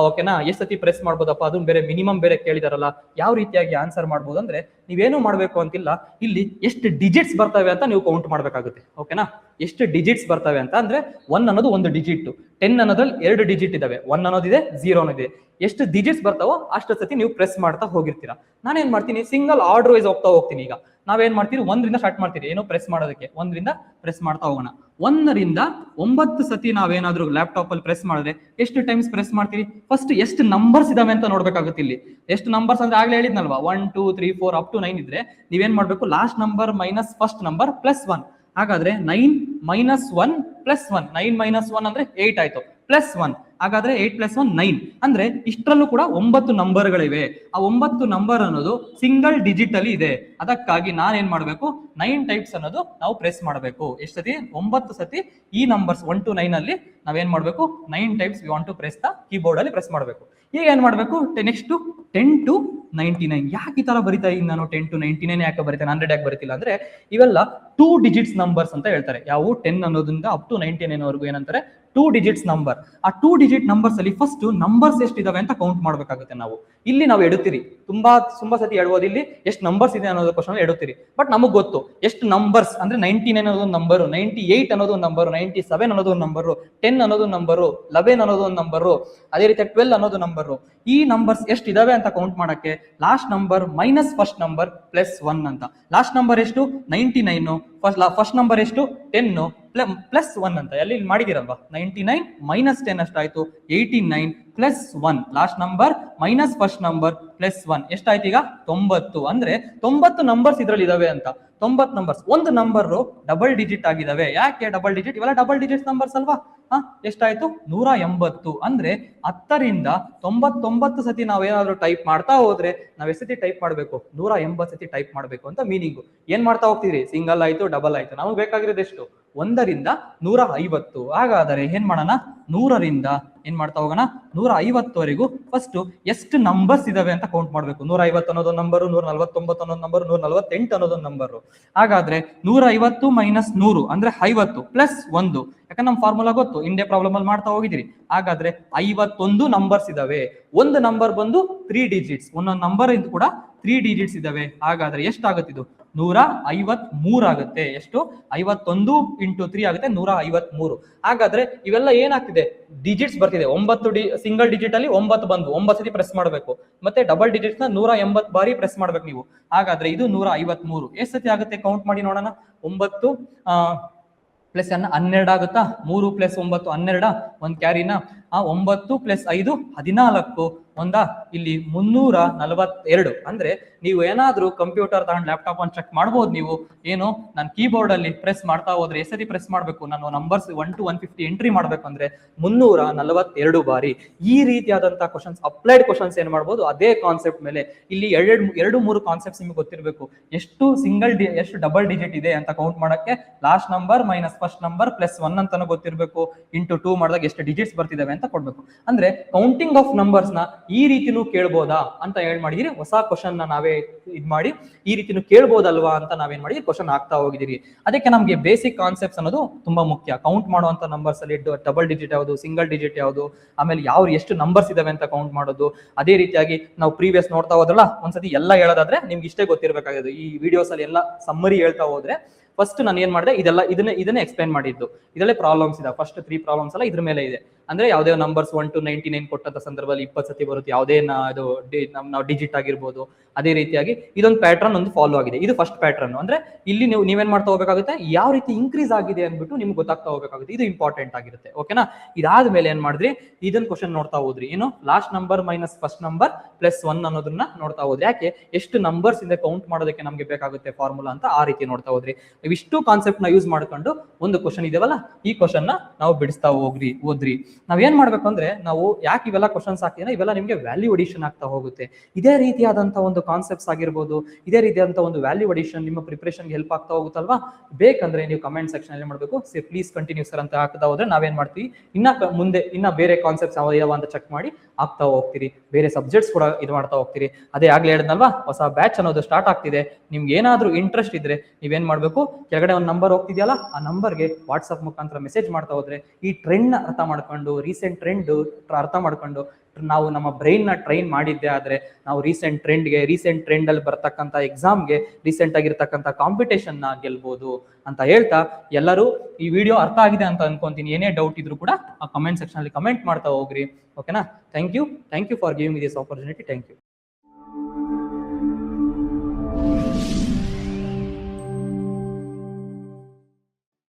ಓಕೆನಾ, ಎಷ್ಟು ಸತಿ ಪ್ರೆಸ್ ಮಾಡ್ಬೋದಪ್ಪ, ಅದನ್ನ ಬೇರೆ ಮಿನಿಮಮ್ ಬೇರೆ ಕೇಳಿದಾರಲ್ಲ, ಯಾವ ರೀತಿಯಾಗಿ ಆನ್ಸರ್ ಮಾಡ್ಬೋದು ಅಂದ್ರೆ, ನೀವೇನು ಮಾಡ್ಬೇಕು ಅಂತಿಲ್ಲ, ಇಲ್ಲಿ ಎಷ್ಟು ಡಿಜಿಟ್ಸ್ ಬರ್ತವೆ ಅಂತ ನೀವು ಕೌಂಟ್ ಮಾಡ್ಬೇಕಾಗುತ್ತೆ. ಓಕೆನಾ. ಎಷ್ಟು ಡಿಜಿಟ್ಸ್ ಬರ್ತವೆ ಅಂತ ಅಂದ್ರೆ 1 ಅನ್ನೋದು ಒಂದು ಡಿಜಿಟ್, 10 ಅನ್ನೋದ್ರಲ್ಲಿ 2 ಡಿಜಿಟ್ ಇದಾವೆ, 1 ಅನ್ನೋದಿದೆ, 0 ಅನ್ನೋದಿದೆ. ಎಷ್ಟು ಡಿಜಿಟ್ಸ್ ಬರ್ತಾವೋ ಅಷ್ಟು ಸತಿ ನೀವು ಪ್ರೆಸ್ ಮಾಡ್ತಾ ಹೋಗಿರ್ತೀರಾ. ನಾನೇನ್ ಮಾಡ್ತೀನಿ, ಸಿಂಗಲ್ ಆರ್ಡರ್ ವೈಸ್ ಹೋಗ್ತೀನಿ. ಈಗ ನಾವೇನ್ ಮಾಡ್ತೀವಿ, 1 ರಿಂದ ಸ್ಟಾರ್ಟ್ ಮಾಡ್ತೀರಿ, ಏನೋ ಪ್ರೆಸ್ ಮಾಡೋದಕ್ಕೆ 1 ರಿಂದ ಪ್ರೆಸ್ ಮಾಡ್ತಾ ಹೋಗೋಣ. 1 ರಿಂದ 9 ಸತಿ ನಾವೇನಾದ್ರೂ ಲ್ಯಾಪ್ಟಾಪ್ ಅಲ್ಲಿ ಪ್ರೆಸ್ ಮಾಡಿದ್ರೆ ಎಷ್ಟು ಟೈಮ್ಸ್ ಪ್ರೆಸ್ ಮಾಡ್ತೀರಿ, ಫಸ್ಟ್ ಎಷ್ಟು ನಂಬರ್ಸ್ ಇದಾವೆ ಅಂತ ನೋಡ್ಬೇಕಾಗುತ್ತೆ. ಇಲ್ಲಿ ಎಷ್ಟು ನಂಬರ್ಸ್ ಅಂದ್ರೆ ಆಗ್ಲೇ ಹೇಳಿದ್ನಲ್ವಾ, 1, 2, 3, 4 ಅಪ್ ಟು 9 ಇದ್ರೆ ನೀವೇನ್ ಮಾಡ್ಬೇಕು, last number minus first number +1. ಹಾಗಾದ್ರೆ 9 - 1 +1, 9 - 1 ಅಂದ್ರೆ 8 ಆಯ್ತು, +1. ಹಾಗಾದ್ರೆ 8 + 1 9 ಅಂದ್ರೆ ಇಷ್ಟರಲ್ಲೂ ಕೂಡ 9 ನಂಬರ್ಗಳಿವೆ. ಆ 9 ನಂಬರ್ ಅನ್ನೋದು ಸಿಂಗಲ್ ಡಿಜಿಟ್ ಅಲ್ಲಿ ಇದೆ. ಅದಕ್ಕಾಗಿ ನಾನೇನ್ ಮಾಡ್ಬೇಕು, 9 ಟೈಪ್ಸ್ ಅನ್ನೋದು ನಾವು ಪ್ರೆಸ್ ಮಾಡಬೇಕು. ಎಷ್ಟು ಸತಿ, 9 ಸತಿ ಈ ನಂಬರ್ಸ್ 1 to 9 ಅಲ್ಲಿ ನಾವೇನ್ ಮಾಡ್ಬೇಕು, 9 types we want to press the keyboard ಅಲ್ಲಿ ಪ್ರೆಸ್ ಮಾಡಬೇಕು. ಈಗ ಏನ್ ಮಾಡ್ಬೇಕು, ನೆಕ್ಸ್ಟ್ 10 to 99. ಯಾಕೆ ಈ ತರ ಬರಿತಾ ಇದ್ದೀನಿ ನಾನು, 10 to 99 ಯಾಕೆ ಬರೀತೇನೆ, 100 ಯಾಕೆ ಬರೀತಿಲ್ಲ ಅಂದ್ರೆ, ಇವೆಲ್ಲ 2 ಡಿಜಿಟ್ಸ್ ನಂಬರ್ಸ್ ಅಂತ ಹೇಳ್ತಾರೆ. ಯಾವ 10 ಅನ್ನೋದ್ರಿಂದ ಅಪ್ ಟು 99 ವರೆಗೂ ಏನಂತಾರೆ, 2 ಡಿಜಿಟ್ಸ್ ನಂಬರ್. ಆ 2 ಡಿಜಿಟ್ ಡಿಜಿಟ್ ನಂಬರ್ಸ್ ಅಲ್ಲಿ ಫಸ್ಟ್ ನಂಬರ್ಸ್ ಎಷ್ಟಿದಾವೆ ಅಂತ ಕೌಂಟ್ ಮಾಡ್ಬೇಕಾಗುತ್ತೆ ನಾವು. ಇಲ್ಲಿ ನಾವು ಎಡುತ್ತೀರಿ, ತುಂಬಾ ಸತಿ ಎಡಬಹುದು. ಇಲ್ಲಿ ಎಷ್ಟು ನಂಬರ್ಸ್ ಇದೆ ಅನ್ನೋದು ಕ್ವಶನ್ ಎಡುತ್ತೀರಿ. ಬಟ್ ನಮಗ್ ಗೊತ್ತು ಎಷ್ಟು ನಂಬರ್ಸ್ ಅಂದ್ರೆ 99 ಅನ್ನೋದು ಒಂದು ನಂಬರು, 98 ಅನ್ನೋದು ಒಂದು ನಂಬರು, 97 ಅನ್ನೋದು ಒಂದು ನಂಬರು, 10 ಅನ್ನೋದು ನಂಬರು, 11 ಅನ್ನೋದು ಒಂದು ನಂಬರು, ಅದೇ ರೀತಿ 12 ಅನ್ನೋದು ನಂಬರು. ಈ ನಂಬರ್ಸ್ ಎಷ್ಟು ಇದಾವೆ ಅಂತ ಕೌಂಟ್ ಮಾಡಕ್ಕೆ last number minus first number plus 1 ಅಂತ. ಲಾಸ್ಟ್ ನಂಬರ್ ಎಷ್ಟು 99, ಫಸ್ಟ್ ನಂಬರ್ ಎಷ್ಟು 10 ಪ್ಲಸ್ 1 ಅಂತ. ಎಲ್ಲಿ ಮಾಡಿದಿರಲ್ವಾ, 99 minus 10 ಅಷ್ಟಾಯ್ತು 89 plus 1. Last number minus first number plus 1 ಎಷ್ಟಾಯ್ತು ಈಗ 90. ಅಂದ್ರೆ 90 ನಂಬರ್ಸ್ ಇದ್ರಲ್ಲಿ ಇದಾವೆ ಅಂತ. 90 ನಂಬರ್ಸ್. ಒಂದು ನಂಬರ್ ಡಬಲ್ ಡಿಜಿಟ್ ಆಗಿದಾವೆ. ಯಾಕೆ ಡಬಲ್ ಡಿಜಿಟ್? ಇವೆಲ್ಲ ಡಬಲ್ ಡಿಜಿಟ್ ನಂಬರ್ಸ್ ಅಲ್ವಾ. ಎಷ್ಟಾಯ್ತು 180. ಅಂದ್ರೆ 10ರಿಂದ 99 ಸತಿ ನಾವೇನಾದ್ರೂ ಟೈಪ್ ಮಾಡ್ತಾ ಹೋದ್ರೆ ನಾವ್ ಎಷ್ಟು ಸತಿ ಟೈಪ್ ಮಾಡ್ಬೇಕು? 180 ಸತಿ ಟೈಪ್ ಮಾಡ್ಬೇಕು ಅಂತ ಮೀನಿಂಗು. ಏನ್ ಮಾಡ್ತಾ ಹೋಗ್ತಿದ್ರಿ? ಸಿಂಗಲ್ ಆಯ್ತು, ಡಬಲ್ ಆಯ್ತು. ನಮಗೆ ಬೇಕಾಗಿರೋದು ಎಷ್ಟು? 1ರಿಂದ 150. ಹಾಗಾದರೆ ಏನ್ ಮಾಡೋಣ? 100ರಿಂದ ಏನ್ ಮಾಡ್ತಾ ಹೋಗೋಣ? 150ವರೆಗೂ ಫಸ್ಟ್ ಎಷ್ಟು ನಂಬರ್ಸ್ ಇದಾವೆ ಅಂತ ಕೌಂಟ್ ಮಾಡ್ಬೇಕು. 150 ಅನ್ನೋದು ನಂಬರು, 149 ಅನ್ನೋದು ನಂಬರು, 148 ಅನ್ನೋದು ನಂಬರು. ಹಾಗಾದ್ರೆ 150 ಮೈನಸ್ 100 ಅಂದ್ರೆ 50 ಪ್ಲಸ್ 1. ಯಾಕಂದ್ರೆ ನಮ್ ಫಾರ್ಮುಲಾ ಗೊತ್ತು, ಇಂಡಿಯಾ ಪ್ರಾಬ್ಲಮ್ ಅಲ್ಲಿ ಮಾಡ್ತಾ ಹೋಗಿದ್ದೀರಿ. ಹಾಗಾದ್ರೆ 51 ನಂಬರ್ಸ್ ಇದಾವೆ. ಒಂದು ನಂಬರ್ ಬಂದು 3 ಡಿಜಿಟ್ಸ್, ಒಂದೊಂದು ನಂಬರ್ ಇಂದ ಕೂಡ 3 ಡಿಜಿಟ್ಸ್ ಇದಾವೆ. ಹಾಗಾದ್ರೆ ಎಷ್ಟಾಗುತ್ತಿದ್ದು? 153 ಆಗುತ್ತೆ. ಎಷ್ಟು? 51 ಇಂಟು 3 ಆಗುತ್ತೆ 153. ಹಾಗಾದ್ರೆ ಇವೆಲ್ಲ ಏನಾಗ್ತಿದೆ? ಡಿಜಿಟ್ಸ್ ಬರ್ತಿದೆ. 9 ಸಿಂಗಲ್ ಡಿಜಿಟ್ ಅಲ್ಲಿ 9 ಬಂದು 9 ಸತಿ ಪ್ರೆಸ್ ಮಾಡಬೇಕು. ಮತ್ತೆ ಡಬಲ್ ಡಿಜಿಟ್ಸ್ ನ 180 ಬಾರಿ ಪ್ರೆಸ್ ಮಾಡ್ಬೇಕು ನೀವು. ಹಾಗಾದ್ರೆ ಇದು 153 ಎಷ್ಟು ಸತಿ ಆಗುತ್ತೆ ಕೌಂಟ್ ಮಾಡಿ ನೋಡೋಣ. 9 ಪ್ಲಸ್ 12 ಆಗುತ್ತಾ? 3 ಪ್ಲಸ್ 9 12, ಒಂದು ಕ್ಯಾರಿನ. 9 ಪ್ಲಸ್ 5 14 ಒಂದಾ. ಇಲ್ಲಿ 342. ಅಂದ್ರೆ ನೀವು ಏನಾದ್ರೂ ಕಂಪ್ಯೂಟರ್ ತಗೊಂಡು ಲ್ಯಾಪ್ಟಾಪ್ ಅನ್ನು ಚೆಕ್ ಮಾಡ್ಬೋದು. ನೀವು ಏನು ನಾನು ಕೀಬೋರ್ಡ್ ಅಲ್ಲಿ ಪ್ರೆಸ್ ಮಾಡ್ತಾ ಹೋದ್ರೆ ಎಷ್ಟು ಸತಿ ಪ್ರೆಸ್ ಮಾಡ್ಬೇಕು? ನಾನು ನಂಬರ್ಸ್ 1 to 150 ಎಂಟ್ರಿ ಮಾಡ್ಬೇಕು ಅಂದ್ರೆ 342 ಬಾರಿ. ಈ ರೀತಿಯಾದಂತಹ ಕ್ವಶನ್ಸ್, ಅಪ್ಲೈಡ್ ಕ್ವಶನ್ಸ್ ಏನ್ ಮಾಡ್ಬೋದು? ಅದೇ ಕಾನ್ಸೆಪ್ಟ್ ಮೇಲೆ ಇಲ್ಲಿ 2-3 ಕಾನ್ಸೆಪ್ಟ್ಸ್ ನಿಮ್ಗೆ ಗೊತ್ತಿರಬೇಕು. ಎಷ್ಟು ಎಷ್ಟು ಡಬಲ್ ಡಿಜಿಟ್ ಇದೆ ಅಂತ ಕೌಂಟ್ ಮಾಡಕ್ಕೆ last number minus first number plus 1 ಅಂತಾನು ಗೊತ್ತಿರಬೇಕು. ಇಂಟು 2 ಮಾಡಿದಾಗ ಎಷ್ಟು ಡಿಜಿಟ್ಸ್ ಬರ್ತಿದಾವೆ ಅಂತ ಕೊಡ್ಬೇಕು. ಅಂದ್ರೆ ಕೌಂಟಿಂಗ್ ಆಫ್ ನಂಬರ್ಸ್ ನ ಈ ರೀತಿನೂ ಕೇಳ್ಬೋದಾ ಅಂತ ಮಾಡಿದಿರಿ. ಹೊಸ ಕ್ವಶನ್ ನಾವೇ ಇದ್ ಮಾಡಿ ಈ ರೀತಿನೂ ಕೇಳ್ಬೋದಲ್ವಾ ಅಂತ ನಾವೇನ್ ಮಾಡಿದ್ರಿ, ಕ್ವಶನ್ ಆಗ್ತಾ ಹೋಗಿದ್ದೀರಿ. ಅದಕ್ಕೆ ನಮ್ಗೆ ಬೇಸಿಕ್ ಕಾನ್ಸೆಪ್ಟ್ಸ್ ಅನ್ನೋದು ತುಂಬಾ ಮುಖ್ಯ. ಕೌಂಟ್ ಮಾಡುವಂತ ನಂಬರ್ಸ್ ಅಲ್ಲಿ ಡಬಲ್ ಡಿಜಿಟ್ ಯಾವುದು, ಸಿಂಗಲ್ ಡಿಜಿಟ್ ಯಾವುದು, ಆಮೇಲೆ ಎಷ್ಟು ನಂಬರ್ಸ್ ಇದಾವೆ ಅಂತ ಕೌಂಟ್ ಮಾಡೋದು. ಅದೇ ರೀತಿಯಾಗಿ ನಾವು ಪ್ರೀವಿಯಸ್ ನೋಡ್ತಾ ಹೋದ್ರಲ್ಲ, ಒಂದ್ಸತಿ ಎಲ್ಲ ಹೇಳೋದಾದ್ರೆ ನಿಮ್ಗೆ ಇಷ್ಟೇ ಗೊತ್ತಿರಬೇಕಾಗಿದೆ. ಈ ವಿಡಿಯೋಸ್ ಅಲ್ಲಿ ಎಲ್ಲ ಸಮ್ಮರಿ ಹೇಳ್ತಾ ಹೋದ್ರೆ ಫಸ್ಟ್ ನಾನು ಏನ್ ಮಾಡಿದೆ, ಇದನ್ನೇ ಎಕ್ಸ್ಪ್ಲೈನ್ ಮಾಡಿದ್ದು. ಇದರಲ್ಲೇ ಪ್ರಾಬ್ಲಮ್ಸ್ ಇದೆ. ಫಸ್ಟ್ 3 ಪ್ರಾಬ್ಲಮ್ಸ್ ಎಲ್ಲ ಇದ್ರ ಮೇಲೆ ಇದೆ. ಅಂದ್ರೆ ಯಾವುದೇ ನಂಬರ್ಸ್ 1 to 99 ಕೊಟ್ಟಂತ ಸಂದರ್ಭದಲ್ಲಿ 20 ಸತಿ ಬರುತ್ತೆ. ಯಾವುದೇ ನಾವು ಡಿಜಿಟ್ ಆಗಿರ್ಬೋದು. ಅದೇ ರೀತಿಯಾಗಿ ಇದೊಂದು ಪ್ಯಾಟರ್ನ್ ಒಂದು ಫಾಲೋ ಆಗಿದೆ. ಇದು ಫಸ್ಟ್ ಪ್ಯಾಟರ್ನ್. ಅಂದ್ರೆ ಇಲ್ಲಿ ನೀವೇನ್ ಮಾಡ್ತಾ ಹೋಗ್ಬೇಕಾಗುತ್ತೆ, ಯಾವ ರೀತಿ ಇನ್ಕ್ರೀಸ್ ಆಗಿದೆ ಅಂದ್ಬಿಟ್ಟು ನಿಮ್ಗೆ ಗೊತ್ತಾಗ್ತಾ ಹೋಗ್ಬೇಕಾಗುತ್ತೆ. ಇದು ಇಂಪಾರ್ಟೆಂಟ್ ಆಗಿರುತ್ತೆ. ಓಕೆನಾ? ಇದಾದ್ಮೇಲೆ ಏನ್ ಮಾಡಿದ್ರಿ, ಇದನ್ನ ಕ್ವಶನ್ ನೋಡ್ತಾ ಹೋದ್ರಿ. ಏನು last number minus first number plus 1 ಅನ್ನೋದನ್ನ ನೋಡ್ತಾ ಹೋದ್ರಿ. ಯಾಕೆ? ಎಷ್ಟು ನಂಬರ್ಸ್ ಇಂದ ಕೌಂಟ್ ಮಾಡೋದಕ್ಕೆ ನಮ್ಗೆ ಬೇಕಾಗುತ್ತೆ ಫಾರ್ಮುಲಾ ಅಂತ ಆ ರೀತಿ ನೋಡ್ತಾ ಹೋದ್ರಿ. ಇವಿಷ್ಟು ಕಾನ್ಸೆಪ್ಟ್ ನ ಯೂಸ್ ಮಾಡ್ಕೊಂಡು ಒಂದು ಕ್ವಶನ್ ಇದೆವಲ್ಲ, ಈ ಕ್ವಶನ್ ನ ನಾವು ಬಿಡಿಸ್ತಾ ಓದ್ರಿ. ನಾವೇನ್ ಮಾಡ್ಬೇಕು ಅಂದ್ರೆ, ನಾವು ಯಾಕೆ ಇವೆಲ್ಲ ಕ್ವಶನ್ಸ್ ಹಾಕ್ತೀವಿ, ಇವೆಲ್ಲ ನಿಮ್ಗೆ ವ್ಯಾಲ್ಯೂ ಅಡಿಷನ್ ಆಗ್ತಾ ಹೋಗುತ್ತೆ. ಇದೇ ರೀತಿಯಾದಂತಹ ಒಂದು ಕಾನ್ಸೆಪ್ಟ್ಸ್ ಆಗಿರ್ಬೋದು, ಇದೇ ರೀತಿಯಾದಂತಹ ಒಂದು ವ್ಯಾಲ್ಯೂ ಅಡಿಷನ್ ನಿಮ್ಮ ಪ್ರಿಪರೇಷನ್ ಹೆಲ್ಪ್ ಆಗ್ತಾ ಹೋಗುತ್ತಲ್ವಾ. ಬೇಕಂದ್ರೆ ನೀವು ಕಮೆಂಟ್ ಸೆಕ್ಷನ್ ಅಲ್ಲಿ ಮಾಡ್ಬೇಕು, ಪ್ಲೀಸ್ ಕಂಟಿನ್ಯೂ ಸರ್ ಅಂತ ಹಾಕ್ತಾ ಹೋದ್ರೆ ನಾವೇನ್ ಮಾಡ್ತೀವಿ, ಇನ್ನ ಬೇರೆ ಕಾನ್ಸೆಪ್ಟ್ಸ್ ಯಾವ ಅಂತ ಚೆಕ್ ಮಾಡಿ ಆಗ್ತಾ ಹೋಗ್ತೀರಿ. ಬೇರೆ ಸಬ್ಜೆಕ್ಟ್ಸ್ ಕೂಡ ಇದು ಮಾಡ್ತಾ ಹೋಗ್ತೀರಿ. ಅದೇ ಆಗ್ಲೇ ಹೇಳಿದ್ನಲ್ವಾ, ಹೊಸ ಬ್ಯಾಚ್ ಅನ್ನೋದು ಸ್ಟಾರ್ಟ್ ಆಗ್ತಿದೆ. ನಿಮ್ಗೆ ಏನಾದ್ರೂ ಇಂಟ್ರೆಸ್ಟ್ ಇದ್ರೆ ನೀವೇನ್ ಮಾಡ್ಬೇಕು, ಕೆಳಗಡೆ ಒಂದು ನಂಬರ್ ಹೋಗ್ತಿದೆಯಲ್ಲ, ಆ ನಂಬರ್ಗೆ ವಾಟ್ಸ್ಆಪ್ ಮುಖಾಂತರ ಮೆಸೇಜ್ ಮಾಡ್ತಾ ಹೋದ್ರೆ ಈ ಟ್ರೆಂಡ್ ನ ಅರ್ಥ ಮಾಡ್ಕೊಂಡು, ರೀಸೆಂಟ್ ಟ್ರೆಂಡ್ ಅರ್ಥ ಮಾಡ್ಕೊಂಡು ನಾವು ನಮ್ಮ ಬ್ರೈನ್ ನ ಟ್ರೈನ್ ಮಾಡಿದ್ದೆ ಆದ್ರೆ ನಾವು ರೀಸೆಂಟ್ ಟ್ರೆಂಡ್ ಅಲ್ಲಿ ಬರ್ತಕ್ಕಂಥ ಎಕ್ಸಾಮ್ಗೆ, ರೀಸೆಂಟ್ ಆಗಿರ್ತಕ್ಕಂಥ ಕಾಂಪಿಟೇಷನ್ ನ ಗೆಲ್ಬಹುದು ಅಂತ ಹೇಳ್ತಾ, ಎಲ್ಲರೂ ಈ ವಿಡಿಯೋ ಅರ್ಥ ಆಗಿದೆ ಅಂತ ಅನ್ಕೊಂತೀನಿ. ಏನೇ ಡೌಟ್ ಇದ್ರು ಕೂಡ ಆ ಕಮೆಂಟ್ ಸೆಕ್ಷನ್ ಅಲ್ಲಿ ಕಮೆಂಟ್ ಮಾಡ್ತಾ ಹೋಗ್ರಿ. ಓಕೆನಾ? Thank you for giving me this opportunity. Thank you.